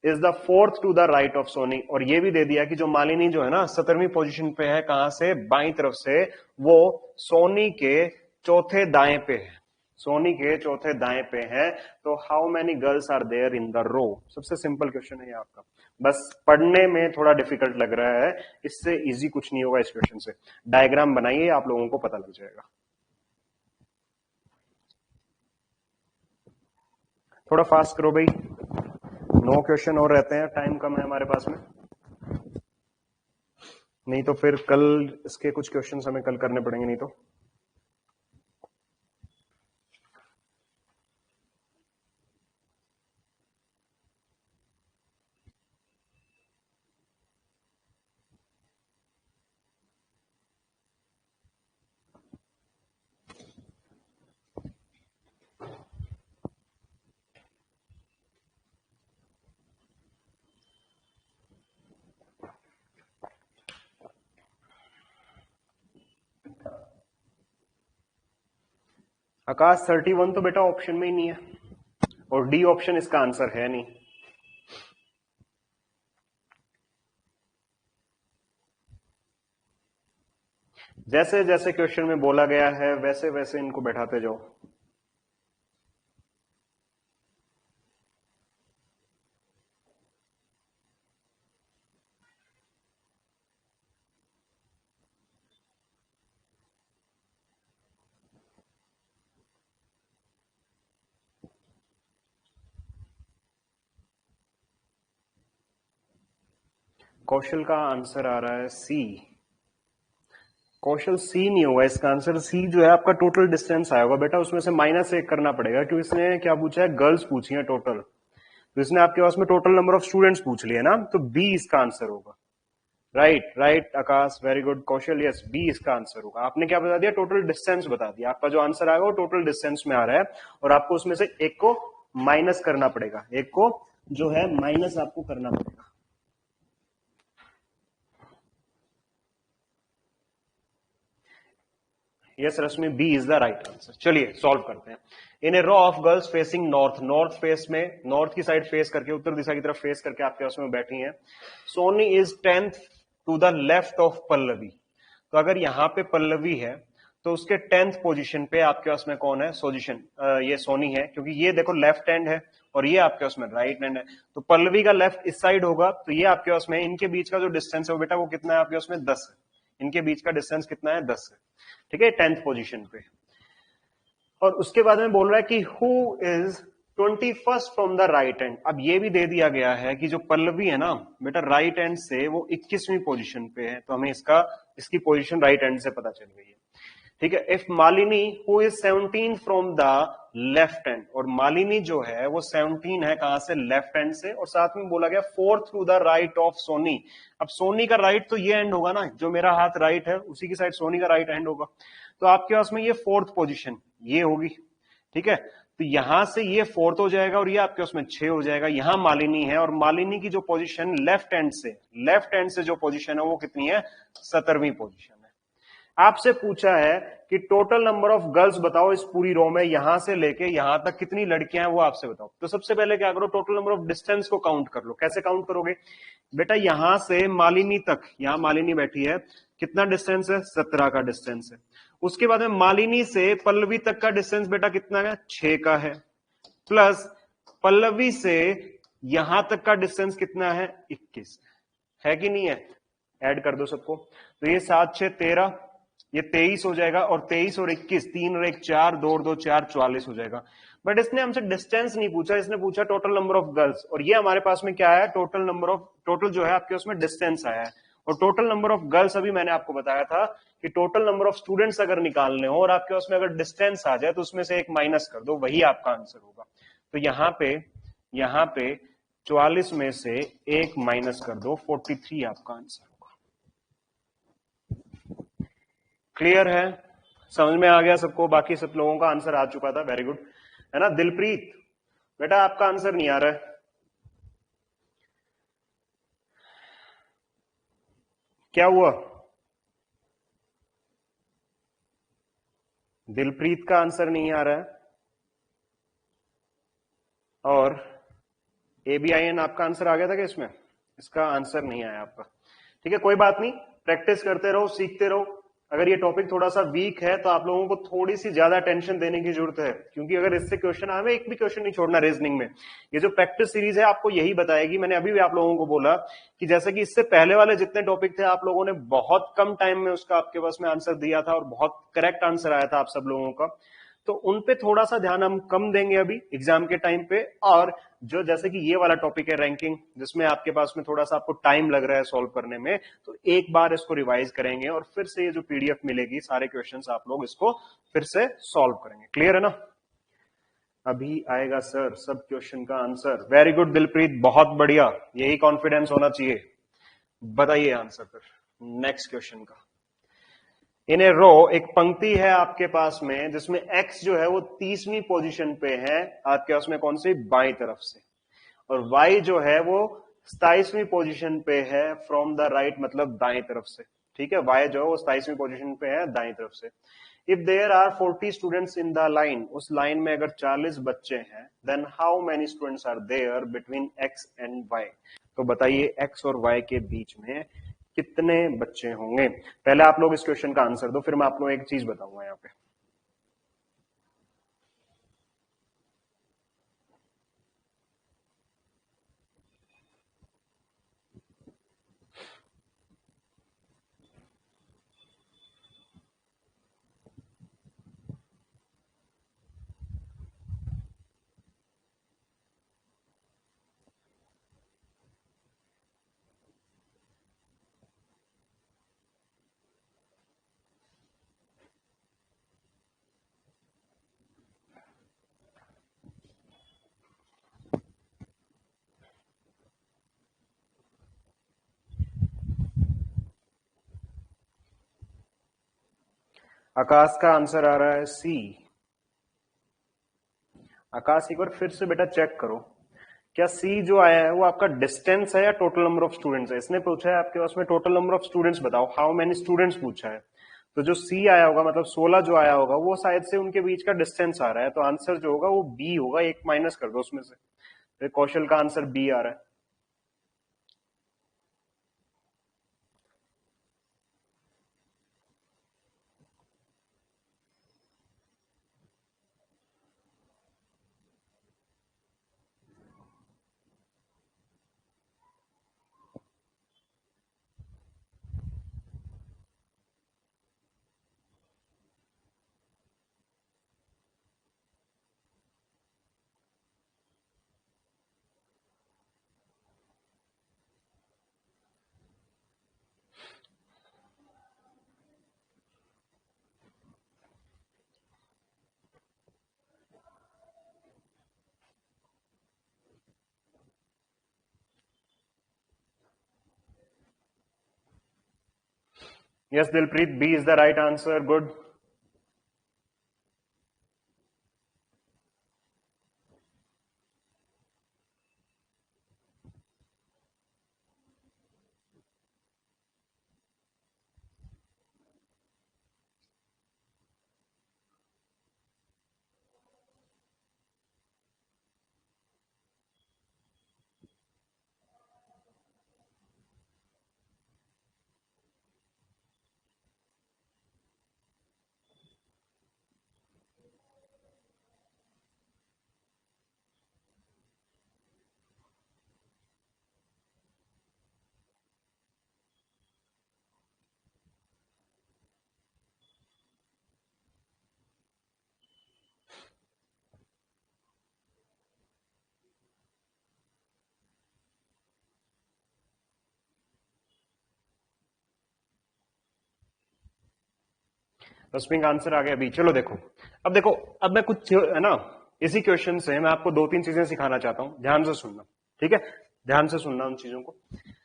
is the fourth to the right of Soni. और ये भी दे दिया कि जो मालिनी जो है ना 17वीं पोजीशन पे है, कहां से, बाईं तरफ से, वो सोनी के चौथे दाएं पे है, सोनी के चौथे दाएं पे है। तो how many girls are there in the row. सबसे सिंपल क्वेश्चन है ये आपका, बस पढ़ने में थोड़ा डिफिकल्ट लग रहा है, इससे इजी कुछ नहीं होगा इस क्वेश्चन से। डायग्राम बनाइए, आप लोगों को पता लग जाएगा। थोड़ा फास्ट करो भाई, 9 क्वेश्चन और रहते हैं, टाइम कम है हमारे पास में, नहीं तो फिर कल इसके कुछ क्वेश्चन हमें कल करने पड़ेंगे नहीं तो। आकाश 31 तो बेटा ऑप्शन में ही नहीं है, और डी ऑप्शन इसका आंसर है नहीं। जैसे जैसे क्वेश्चन में बोला गया है वैसे वैसे इनको बैठाते जाओ। कौशल का आंसर आ रहा है सी। कौशल सी नहीं होगा इसका आंसर, सी जो है आपका टोटल डिस्टेंस आएगा बेटा, उसमें से -1 करना पड़ेगा, क्योंकि इसने क्या पूछा है, गर्ल्स पूछी है टोटल, तो इसने आपके पास में टोटल नंबर ऑफ स्टूडेंट्स पूछ लिए ना, तो बी इसका आंसर होगा। राइट राइट आकाश, वेरी गुड। कौशल यस, बी इसका आंसर होगा। आपने क्या बता दिया, टोटल डिस्टेंस बता दिया। आपका जो आंसर आएगा वो टोटल डिस्टेंस में आ रहा है, और आपको उसमें से एक को माइनस करना पड़ेगा, एक को जो है माइनस आपको करना पड़ेगा। Yes Rashmi, B is the right answer. चलिए सॉल्व करते हैं। In a row of girls facing north, north face में, नॉर्थ की साइड फेस करके, उत्तर दिशा की तरफ फेस करके आपके उसमें बैठी हैं। Soni is 10th to the left of Pallavi. तो अगर यहां पे पल्लवी है तो उसके 10th पोजीशन पे आपके पास में कौन है? सोजिशन, ये सोनी है, क्योंकि ये देखो लेफ्ट हैंड है और ये आपके पास में राइट हैंड है। तो पल्लवी का लेफ्ट इस साइड होगा, तो ये आपके पास में इनके बीच का जो डिस्टेंस है वो बेटा वो कितना है आपके पास में? 10 है। इनके बीच का डिस्टेंस कितना है? 10 है। ठीक है, 10th पोजीशन पे। और उसके बाद में बोल रहा है कि who is 21st from the right hand. अब ये भी दे दिया गया है कि जो पल्लवी है ना बेटा राइट हैंड से वो 21वीं पोजीशन पे है, तो हमें इसकी पोजीशन राइट हैंड से पता चल गई है। ठीक है, if Malini who is 17 from the left hand, और मालिनी जो है वो 17 है कहां से? लेफ्ट हैंड से। और साथ में बोला गया 4th through the right of Soni. अब सोनी का राइट तो ये एंड होगा ना, जो मेरा हाथ राइट है उसी की साइड सोनी का राइट हैंड होगा। तो आपके पास में ये 4th पोजीशन ये होगी। ठीक है, तो यहां से ये 4th हो जाएगा और ये आपके उसमें 6 हो जाएगा। यहां मालिनी है और मालिनी की जो पोजीशन लेफ्ट हैंड से जो पोजीशन है वो कितनी है? 17वीं पोजीशन है। आपसे पूछा है कि टोटल नंबर ऑफ गर्ल्स बताओ इस पूरी रो में, यहां से लेके यहां तक कितनी लड़कियां हैं वो आपसे बताओ। तो सबसे पहले क्या करो, टोटल नंबर ऑफ डिस्टेंस को काउंट कर लो। कैसे काउंट करोगे बेटा? यहां से मालिनी तक, यहां मालिनी बैठी है, कितना डिस्टेंस है? 17 का डिस्टेंस है। उसके बाद में मालिनी से पल्लवी तक का डिस्टेंस बेटा कितना है? 6 का है। प्लस पल्लवी से यहां तक का डिस्टेंस कितना है? 21 है कि नहीं है? ऐड कर दो सबको। तो ये 7 6 13, ये 23 हो जाएगा, और 23 और 21, 3 और 1 4, 2 और 2 4, 44 हो जाएगा। बट इसने हमसे डिस्टेंस नहीं पूछा, इसने पूछा टोटल नंबर ऑफ गर्ल्स। और ये हमारे पास में क्या है? टोटल जो है आपके उसमें डिस्टेंस आया है। और टोटल नंबर ऑफ गर्ल्स अभी मैंने आपको बताया था कि टोटल नंबर ऑफ स्टूडेंट्स अगर निकालने हो और आपके उसमें अगर डिस्टेंस आ जाए तो उसमें से एक माइनस कर दो, वही आपका आंसर होगा। तो यहां पे 44 में से एक माइनस कर दो, 43 आपका आंसर होगा। क्लियर है? समझ में आ गया सबको? बाकी सब लोगों का आंसर आ चुका था, वेरी गुड, है ना। दिलप्रीत बेटा आपका आंसर नहीं आ रहा है, क्या हुआ? दिलप्रीत का आंसर नहीं आ रहा है, और ABIN आपका आंसर आ गया था क्या इसमें? इसका आंसर नहीं आया आपका। ठीक है, कोई बात नहीं, प्रैक्टिस करते रहो, सीखते रहो। अगर ये टॉपिक थोड़ा सा वीक है तो आप लोगों को थोड़ी सी ज्यादा टेंशन देने की जरूरत है, क्योंकि अगर इससे क्वेश्चन हमें एक भी क्वेश्चन नहीं छोड़ना रीजनिंग में। ये जो प्रैक्टिस सीरीज है आपको यही बताएगी। मैंने अभी भी आप लोगों को बोला कि जैसे कि इससे पहले वाले जितने टॉपिक थे आप लोगों ने बहुत कम टाइम में उसका आपके पास में आंसर दिया था और बहुत करेक्ट आंसर आया था आप सब लोगों का। तो उन पे थोड़ा सा ध्यान हम कम देंगे अभी एग्जाम के टाइम पे। और जो जैसे कि ये वाला टॉपिक है रैंकिंग, जिसमें आपके पास में थोड़ा सा आपको टाइम लग रहा है सॉल्व करने में, तो एक बार इसको रिवाइज करेंगे और फिर से ये जो PDF मिलेगी सारे क्वेश्चंस आप लोग इसको फिर से सॉल्व करेंगे। क्लियर है ना? अभी आएगा सर सब क्वेश्चन का आंसर। वेरी गुड दिलप्रीत, बहुत बढ़िया, यही कॉन्फिडेंस होना चाहिए। बताइए आंसर फिर नेक्स्ट क्वेश्चन का। इन ए रो, एक पंक्ति है आपके पास में जिसमें x जो है वो 30वीं पोजीशन पे है आपके पास में, कौन सी? बाईं तरफ से, और y जो है वो 27वीं पोजीशन पे है फ्रॉम द राइट, मतलब दाएं तरफ से। ठीक है, y जो है वो 27वीं पोजीशन पे है दाएं तरफ से। If there are 40 students in the line, उस लाइन में अगर 40 बच्चे हैं, then how many students are there between x and y। तो बताइए x और y के बीच में कितने बच्चे होंगे? पहले आप लोग इस क्वेश्चन का आंसर दो, फिर मैं आप लोगों को एक चीज बताऊंगा यहाँ पे। आकाश का आंसर आ रहा है C। आकाश एक बार फिर से बेटा चेक करो, क्या C जो आया है वो आपका डिस्टेंस है या टोटल नंबर ऑफ स्टूडेंट्स है? इसने पूछा है आपके पास में टोटल नंबर ऑफ स्टूडेंट्स बताओ, हाउ मेनी स्टूडेंट्स पूछा है। तो जो सी आया होगा मतलब 16 जो आया होगा वो शायद से उनके बीच का डिस्टेंस आ रहा है, तो आंसर जो होगा वो बी होगा, एक माइनस कर दो उसमें से। तो कौशल का आंसर बी आ रहा है। Yes Dilpreet, B is the right answer, good. Rashmi का आंसर आ गया बी। चलो देखो, अब देखो, अब मैं कुछ है ना, इसी क्वेश्चन से मैं आपको दो तीन चीजें सिखाना चाहता हूं, ध्यान से सुनना, ठीक है? ध्यान से सुनना उन चीजों को।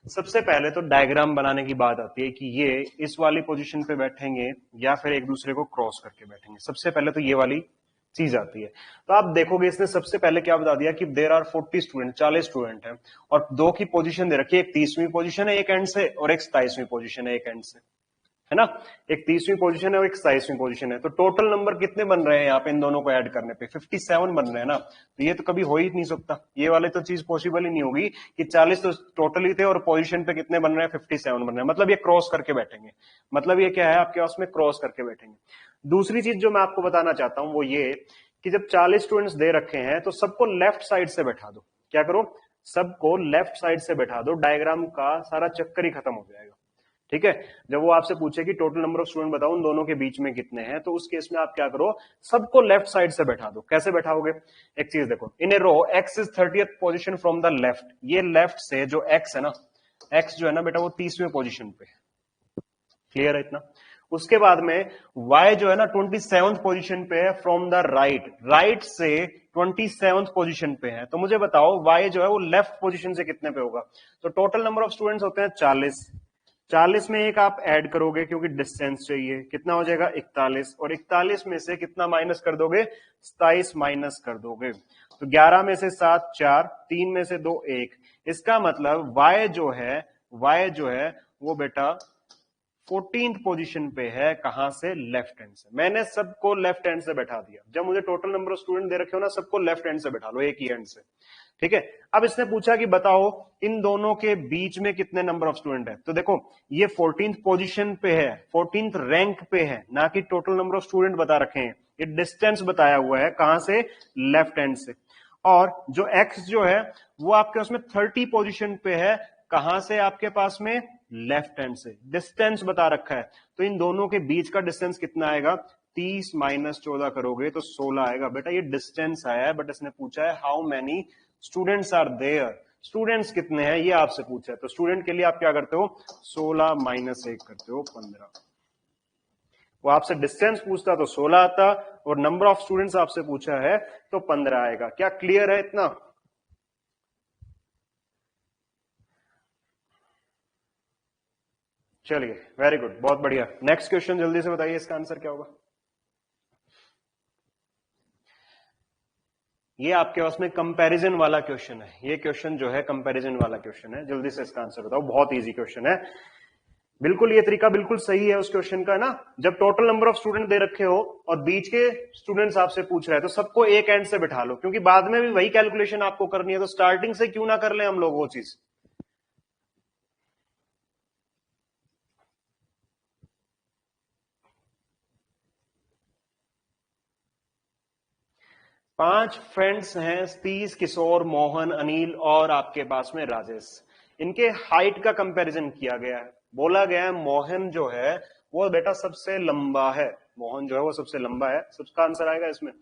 सबसे पहले तो डायग्राम बनाने की बात आती है कि ये इस वाली पोजीशन पे बैठेंगे या फिर एक दूसरे को क्रॉस करके बैठेंगे। सबसे पहले तो ये वाली चीज आती है। तो आप देखोगे इसने सबसे पहले क्या बता दिया कि देर आर 40 स्टूडेंट, 40 स्टूडेंट हैं, और दो की पोजीशन दे रखी है, एक 30वीं पोजीशन है एक एंड से और एक 27वीं पोजीशन है एक एंड से, है ना? एक 30वीं पोजीशन है और एक 27वीं पोजीशन है। तो टोटल नंबर कितने बन रहे हैं यहाँ पे इन दोनों को ऐड करने पे? 57 बन रहे हैं ना। तो ये तो कभी हो ही नहीं सकता, ये वाले तो चीज पॉसिबल ही नहीं होगी कि 40 तो टोटली थे और पोजीशन पे कितने बन रहे हैं? 57 बन रहे हैं। मतलब ये क्रॉस करके बैठेंगे, मतलब ये क्या है आपके पास में, क्रॉस करके बैठेंगे। दूसरी चीज जो मैं आपको बताना चाहता हूं वो ये कि जब 40 स्टूडेंट्स दे रखे हैं तो सबको लेफ्ट साइड से बैठा दो। क्या करो? सबको लेफ्ट साइड से बैठा दो, डायग्राम का सारा चक्कर ही खत्म हो जाएगा, ठीक है? जब वो आपसे पूछे कि टोटल नंबर ऑफ स्टूडेंट बताओ उन दोनों के बीच में कितने हैं, तो उस केस में आप क्या करो, सबको लेफ्ट साइड से बैठा दो। कैसे बैठाओगे? एक चीज देखो, in a row X is 30th position from the left. ये लेफ्ट से जो एक्स है ना, एक्स जो है ना बेटा वो 30वें पोजीशन पे है। क्लियर है इतना? उसके बाद में y जो है ना 27th पोजीशन पे है फ्रॉम द राइट, राइट से 27th पोजीशन पे है। तो मुझे बताओ y जो है वो लेफ्ट पोजीशन से कितने पे होगा? तो टोटल नंबर ऑफ स्टूडेंट्स होते हैं 40, 40 में एक आप ऐड करोगे क्योंकि डिस्टेंस चाहिए, कितना हो जाएगा? 41, और 41 में से कितना माइनस कर दोगे? 27 माइनस कर दोगे। तो 11 में से 7 4, 3 में से 2 1। इसका मतलब y जो है वो बेटा 14th पोजीशन पे है। कहां से? लेफ्ट हैंड से। मैंने सबको लेफ्ट हैंड से बैठा दिया। जब मुझे total number of student they रखे हो ना, सबको लेफ्ट हैंड से बैठा लो, एक ही हैंड से, ठीक है? अब इसने पूछा कि बताओ इन दोनों के बीच में कितने नंबर ऑफ स्टूडेंट है। तो देखो ये 14th पोजीशन पे है, 14th रैंक पे है, ना कि टोटल नंबर ऑफ स्टूडेंट बता रखे हैं। ये डिस्टेंस बताया हुआ है, कहां से? लेफ्ट हैंड से। और जो एक्स जो है वो आपके उसमें 30 पोजीशन पे है, कहां से? आपके पास में लेफ्ट हैंड से। डिस्टेंस बता रखा है, तो इन दोनों के बीच का डिस्टेंस कितना आएगा? 30 माइनस 14 करोगे तो 16 आएगा। बेटा ये डिस्टेंस आया है, बट इसने पूछा है how many students are there, students कितने हैं ये आपसे पूछा है। तो स्टूडेंट के लिए आप क्या करते हो? 16 माइनस 1 करते हो, 15। वो आपसे डिस्टेंस पूछता तो 16 आता, और नंबर ऑफ स्टूडेंट्स आपसे पूछा है तो 15 आएगा। क्या क्लियर है इतना? चलिए, वेरी गुड, बहुत बढ़िया। नेक्स्ट क्वेश्चन जल्दी से बताइए, इसका आंसर क्या होगा? ये आपके पास में कंपैरिजन वाला क्वेश्चन है। ये क्वेश्चन जो है कंपैरिजन वाला क्वेश्चन है। जल्दी से इसका आंसर बताओ, बहुत इजी क्वेश्चन है। बिल्कुल, ये तरीका बिल्कुल सही है उस क्वेश्चन का ना। जब total number of student they रखे हो और बीच के स्टूडेंट्स आपसे पूछ रहे हैं तो सबको एक एंड से बिठा लो, क्योंकि बाद में भी वही कैलकुलेशन आपको करनी है, तो स्टार्टिंग से क्यों ना कर ले हम लोग वो चीज। पांच फ्रेंड्स हैं, सतीश, किशोर, मोहन, अनिल और आपके पास में राजेश। इनके हाइट का कंपैरिजन किया गया है। बोला गया है मोहन जो है वो बेटा सबसे लंबा है, मोहन जो है वो सबसे लंबा है, सबका आंसर आएगा इसमें।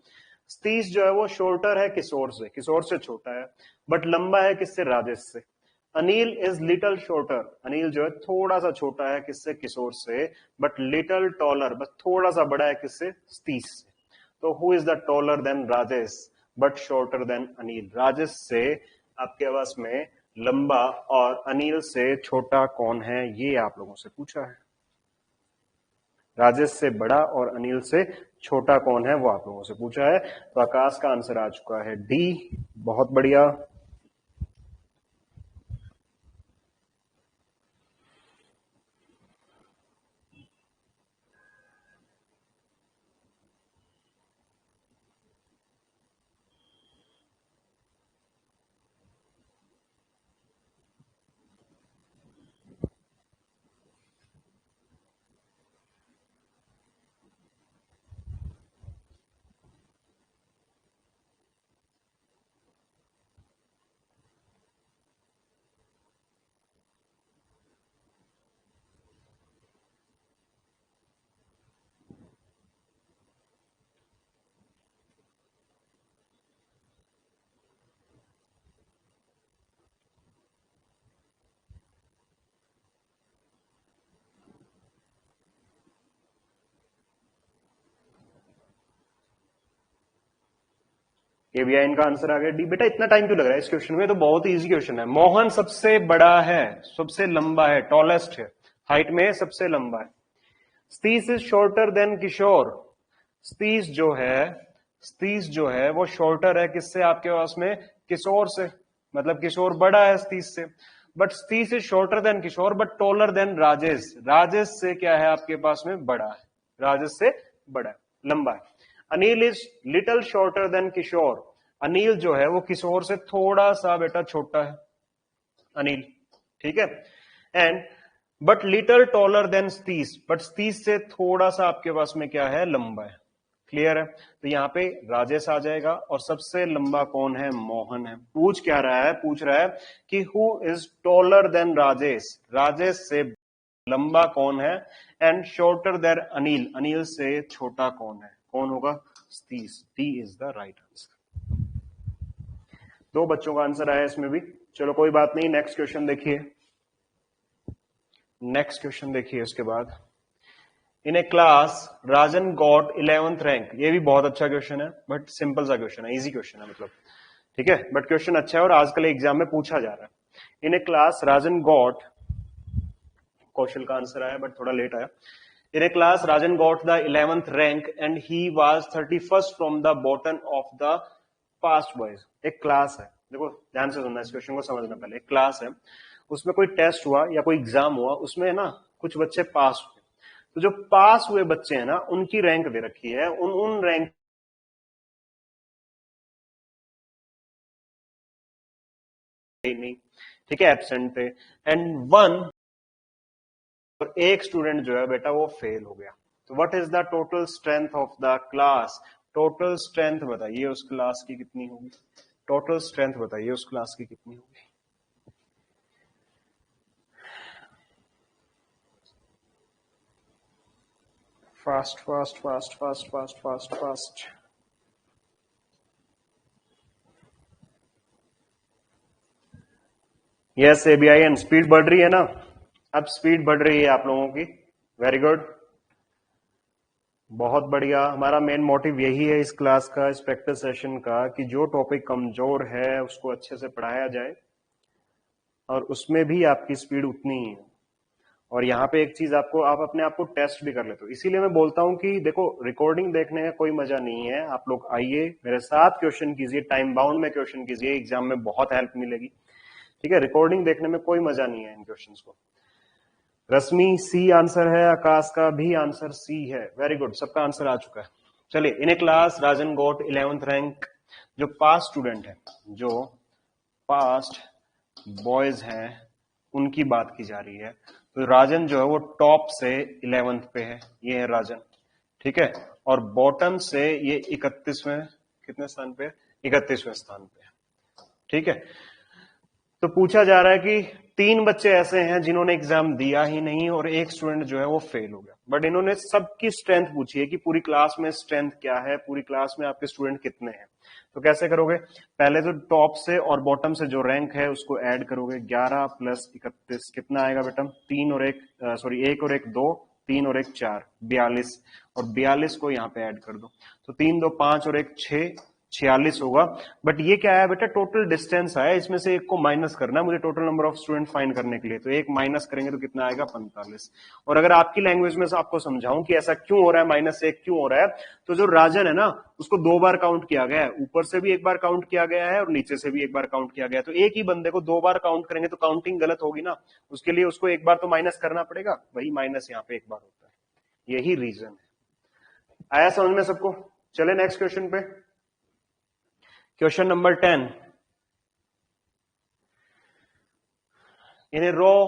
सतीश जो है वो शॉर्टर है किशोर से छोटा है, बट लंबा है किससे, राजेश से। Anil is little shorter, Anil जो है थोड़ा सा छोटा है किससे, किशोर से, बट लिटल टॉलर, बस थोड़ा सा बड़ा है किससे, सतीश से। तो who is the taller than Rajesh but shorter than Anil, Rajesh से आपके पास में लंबा और अनिल से छोटा कौन है, ये आप लोगों से पूछा है। राजेश से बड़ा और अनिल से छोटा कौन है वो आप लोगों से पूछा है। तो आकाश का आंसर आ चुका है डी। बहुत बढ़िया। केवीआईएन का आंसर आ गया डी। बेटा इतना टाइम क्यों लग रहा है इस क्वेश्चन में, तो बहुत इजी क्वेश्चन है। मोहन सबसे बड़ा है, सबसे लंबा है, टॉलेस्ट है, हाइट में सबसे लंबा है। सतीश इज शॉर्टर देन किशोर, सतीश जो है सतीश जो है वो शॉर्टर है किससे, आपके पास में किशोर से, मतलब किशोर बड़ा है सतीश से। But Satish is shorter than Kishore but taller than Rajesh, Rajesh से क्या है आपके पास में, बड़ा है, राजेश से बड़ा है, लंबा है। Anil is little shorter than Kishore, Anil जो है वो किशोर से थोड़ा सा बेटा छोटा है, अनिल, ठीक है। And but little taller than Satish, but Satish से थोड़ा सा आपके पास में क्या है, लंबा है। क्लियर है। तो यहां पे राजेश आ जाएगा और सबसे लंबा कौन है, मोहन है। पूछ क्या रहा है, पूछ रहा है कि who is taller than Rajesh, Rajesh से लंबा कौन है, and shorter than Anil, Anil से छोटा कौन है, कौन होगा, Satish. D is the right answer. दो बच्चों का आंसर आया इसमें भी, चलो कोई बात नहीं। नेक्स्ट क्वेश्चन देखिए, नेक्स्ट क्वेश्चन देखिए उसके बाद। इन a class Rajan got 11th rank, ये भी बहुत अच्छा क्वेश्चन है, बट सिंपल सा क्वेश्चन है, इजी क्वेश्चन है मतलब, ठीक है, बट क्वेश्चन अच्छा है और आजकल एग्जाम में पूछा जा रहा है। In a class Rajan got, कौशल का आंसर आया बट थोड़ा लेट आया। In a class Rajan got the 11th rank and he was 31st from the bottom of the past boys. एक क्लास है, देखो ध्यान से सुनना, इस क्वेश्चन को समझना। पहले एक क्लास है, उसमें कोई टेस्ट हुआ या कोई एग्जाम हुआ, उसमें ना कुछ बच्चे पास हुए, तो जो पास हुए बच्चे हैं ना उनकी रैंक दे रखी है, उन उन रैंक नहीं, ठीक है, एब्सेंट थे। एंड वन, और एक स्टूडेंट जो है बेटा वो फेल हो गया। तो what is the total strength of the class, total strength बताइए उस क्लास की कितनी होगी, टोटल स्ट्रेंथ बताइए उस क्लास की कितनी होगी। Fast fast fast fast fast fast fast. Yes ABIN, speed बढ़ रही है ना, अब स्पीड बढ़ रही है आप लोगों की। वेरी गुड, बहुत बढ़िया। हमारा मेन मोटिव यही है इस क्लास का, इस प्रैक्टिस सेशन का, कि जो टॉपिक कमजोर है उसको अच्छे से पढ़ाया जाए और उसमें भी आपकी स्पीड उतनी ही है। और यहाँ पे एक चीज आपको, आप अपने आप को टेस्ट भी कर लेते हो, इसीलिए मैं बोलता हूँ कि देखो रिकॉर्डिंग देखने का कोई मजा नहीं है। आप लोग आइए मेरे साथ क्वेश्चन कीजिए, टाइम बाउंड में क्वेश्चन कीजिए, एग्जाम में बहुत हेल्प मिलेगी, ठीक है। रिकॉर्डिंग देखने में कोई मजा नहीं है इन क्वेश्चंस को। रश्मि सी आंसर है, आकाश का भी आंसर सी है। वेरी गुड, सबका आंसर आ चुका है। चलिए, इन a class Rajan got 11th rank. जो पास्ट स्टूडेंट है, जो पास्ट बॉयज हैं, उनकी बात की जा रही है। तो राजन जो है वो टॉप से 11th पे है, ये है राजन, ठीक है। और बॉटम से ये 31वें कितने स्थान पे? 31वें स्थान पे, ठीक है। तो पूछा जा रहा है कि 3 बच्चे ऐसे हैं जिन्होंने एग्जाम दिया ही नहीं और एक स्टूडेंट जो है वो फेल हो गया, बट इन्होंने सबकी स्ट्रेंथ पूछी है कि पूरी क्लास में स्ट्रेंथ क्या है, पूरी क्लास में आपके स्टूडेंट कितने हैं। तो कैसे करोगे? पहले तो टॉप से और बॉटम से जो रैंक है उसको ऐड करोगे। 11 प्लस 31 कितना आएगा बेटा? 3 और 1 सॉरी 1 और 1 2, 3 और 1 4, 42। और 42 को यहाँ पे ऐड कर दो, तो 3 2 5 और 1 6, 46 होगा। बट ये क्या है बेटा? टोटल डिस्टेंस है, इसमें से एक को माइनस करना है मुझे total number of student find करने के लिए। तो एक माइनस करेंगे तो कितना आएगा? 45। और अगर आपकी लैंग्वेज में से आपको समझाऊं कि ऐसा क्यों हो रहा है, -1 क्यों हो रहा है, तो जो राजन है ना, उसको 2 बार काउंट किया गया है। ऊपर से भी 1 बार काउंट किया गया है और नीचे से भी 1 बार काउंट किया गया है। तो एक ही बंदे को 2 बार काउंट करेंगे तो काउंटिंग गलत होगी ना, उसके लिए उसको 1 बार तो माइनस करना पड़ेगा। वही माइनस यहाँ पे 1 बार होता है, यही रीजन है। आया समझ में सबको? चले नेक्स्ट क्वेश्चन पे। Question number 10. In a row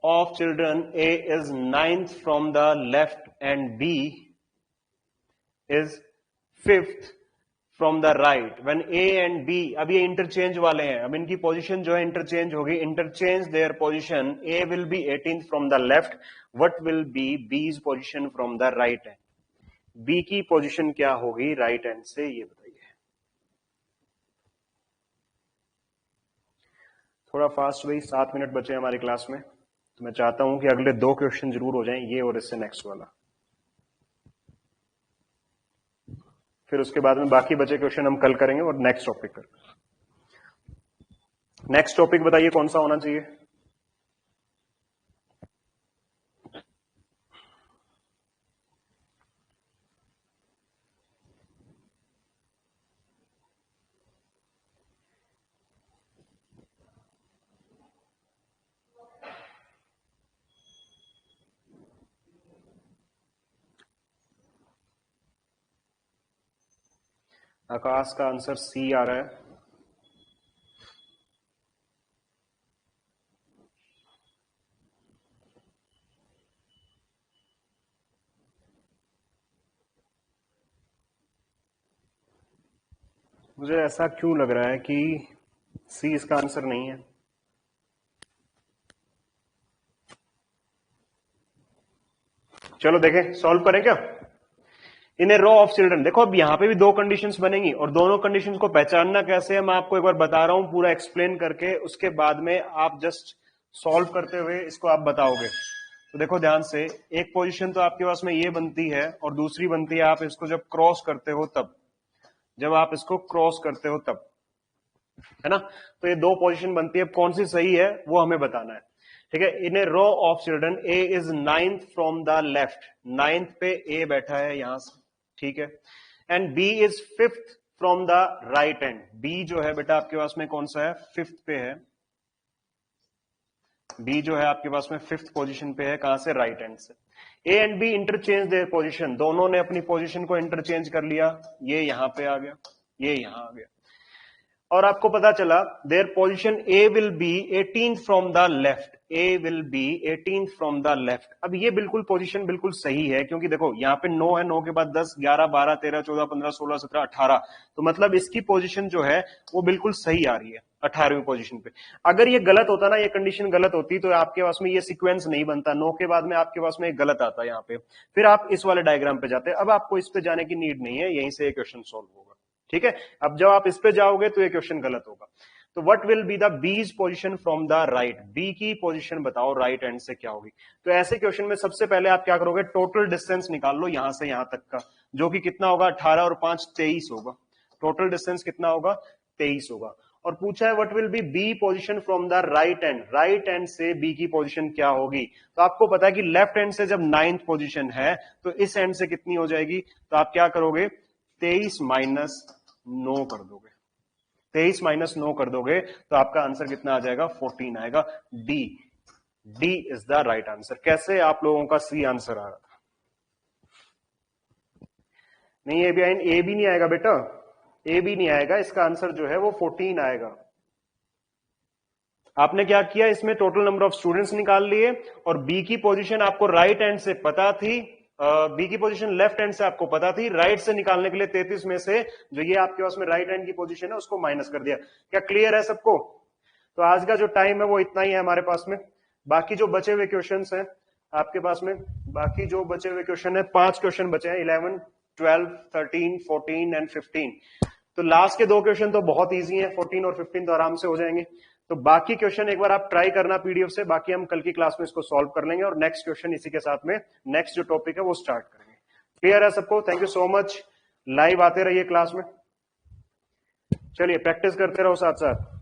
of children, A is 9th from the left and B is 5th from the right. When A and B, अब ये इंटरचेंज वाले हैं, अब इनकी पोजीशन जो है इंटरचेंज होगी। Interchange their position, A will be 18th from the left. What will be B's position from the right hand? B की पोजीशन क्या होगी राइट हैंड से, ये बताइए। थोड़ा फास्ट भाई, 7 मिनट बचे हमारी क्लास में, तो मैं चाहता हूं कि अगले 2 क्वेश्चन जरूर हो जाएं, ये और इससे नेक्स्ट वाला। फिर उसके बाद में बाकी बचे क्वेश्चन हम कल करेंगे और नेक्स्ट टॉपिक पर। नेक्स्ट टॉपिक बताइए कौन सा होना चाहिए? आकाश का आंसर सी आ रहा है। मुझे ऐसा क्यों लग रहा है कि सी इसका आंसर नहीं है। चलो देखें, सॉल्व करें क्या? इन ए रो ऑफ चिल्ड्रन, देखो अब यहां पे भी 2 कंडीशंस बनेंगी और दोनों कंडीशंस को पहचानना कैसे है मैं आपको एक बार बता रहा हूं, पूरा एक्सप्लेन करके। उसके बाद में आप जस्ट सॉल्व करते हुए इसको आप बताओगे। तो देखो ध्यान से, एक पोजीशन तो आपके पास में ये बनती है और दूसरी बनती है आप इसको जब क्रॉस करते हो तब, जब आप इसको क्रॉस करते हो तब, है ना। तो ये 2 पोजीशन बनती है, कौन सी सही है वो हमें बताना है, ठीक है। In a row of children, A is 9th from the left, 9th पे ए बैठा है यहां से, ठीक है। And B is 5th from the right end, B जो है बेटा आपके पास में कौन सा है? 5th पे है। बी जो है आपके पास में 5th पोजीशन पे है, कहां से? राइट हैंड से। A and B interchange their position, दोनों ने अपनी पोजीशन को इंटरचेंज कर लिया। ये यहां पे आ गया, ये यहां आ गया, और आपको पता चला their position A will be 18th from the left, A will be 18th from the left. अब ये बिल्कुल पोजीशन बिल्कुल सही है, क्योंकि देखो यहां पे 9 है, 9 के बाद 10 11 12 13 14 15 16 17 18, तो मतलब इसकी पोजीशन जो है वो बिल्कुल सही आ रही है 18वीं पोजीशन पे। अगर ये गलत होता ना, ये कंडीशन गलत होती, तो आपके पास में ये सीक्वेंस नहीं बनता, 9 के बाद में आपके पास में एक गलत आता यहाँ पे, फिर आप इस वाले डायग्राम पे जाते। अब आपको इस पे जाने की नीड नहीं है, यहीं से ये क्वेश्चन सॉल्व होगा, ठीक है। अब जब आप इस पे जाओगे तो ये क्वेश्चन गलत होगा। तो what will be the B's position from the right, B की पोजीशन बताओ राइट हैंड से क्या होगी। तो ऐसे क्वेश्चन में सबसे पहले आप क्या करोगे? टोटल डिस्टेंस निकाल लो यहां से यहां तक का, जो कि कितना होगा? 18 और 5 23 होगा। टोटल डिस्टेंस कितना होगा? 23 होगा। और पूछा है what will be B position from the right hand, right hand से बी की पोजीशन क्या होगी। तो आपको पता है कि लेफ्ट हैंड से जब 9th पोजीशन है तो इस हैंड से कितनी हो जाएगी? तो आप क्या करोगे? 23 माइनस 9 कर दोगे, 23 माइनस 9 कर दोगे तो आपका आंसर कितना आ जाएगा? 14 आएगा, D. D is the right answer. कैसे आप लोगों का सी आंसर आ रहा था? नहीं, ए भी नहीं आएगा बेटा, ए भी नहीं आएगा। इसका आंसर जो है वो 14 आएगा। आपने क्या किया, इसमें टोटल नंबर ऑफ स्टूडेंट्स निकाल लिए और बी की पोजीशन आपको राइट हैंड से पता थी, बी की पोजीशन लेफ्ट हैंड से आपको पता थी, राइट से निकालने के लिए 33 में से जो ये आपके पास में राइट हैंड की पोजीशन है उसको माइनस कर दिया। क्या क्लियर है सबको? तो आज का जो टाइम है वो इतना ही है हमारे पास में। बाकी जो बचे हुए क्वेश्चंस हैं आपके पास में, बाकी जो बचे हुए क्वेश्चन है 5 क्वेश्चन बचे हैं, 11, 12, 13, 14 एंड 15। तो लास्ट के 2 क्वेश्चन तो बहुत इजी हैं, 14 और 15 तो आराम से हो जाएंगे। तो बाकी क्वेश्चन एक बार आप ट्राई करना पीडीएफ से, बाकी हम कल की क्लास में इसको सॉल्व कर लेंगे और नेक्स्ट क्वेश्चन इसी के साथ में नेक्स्ट जो टॉपिक है वो स्टार्ट करेंगे। क्लियर है सबको? Thank you so much. Live आते रहिए क्लास में। चलिए प्रैक्टिस करते रहो साथ साथ।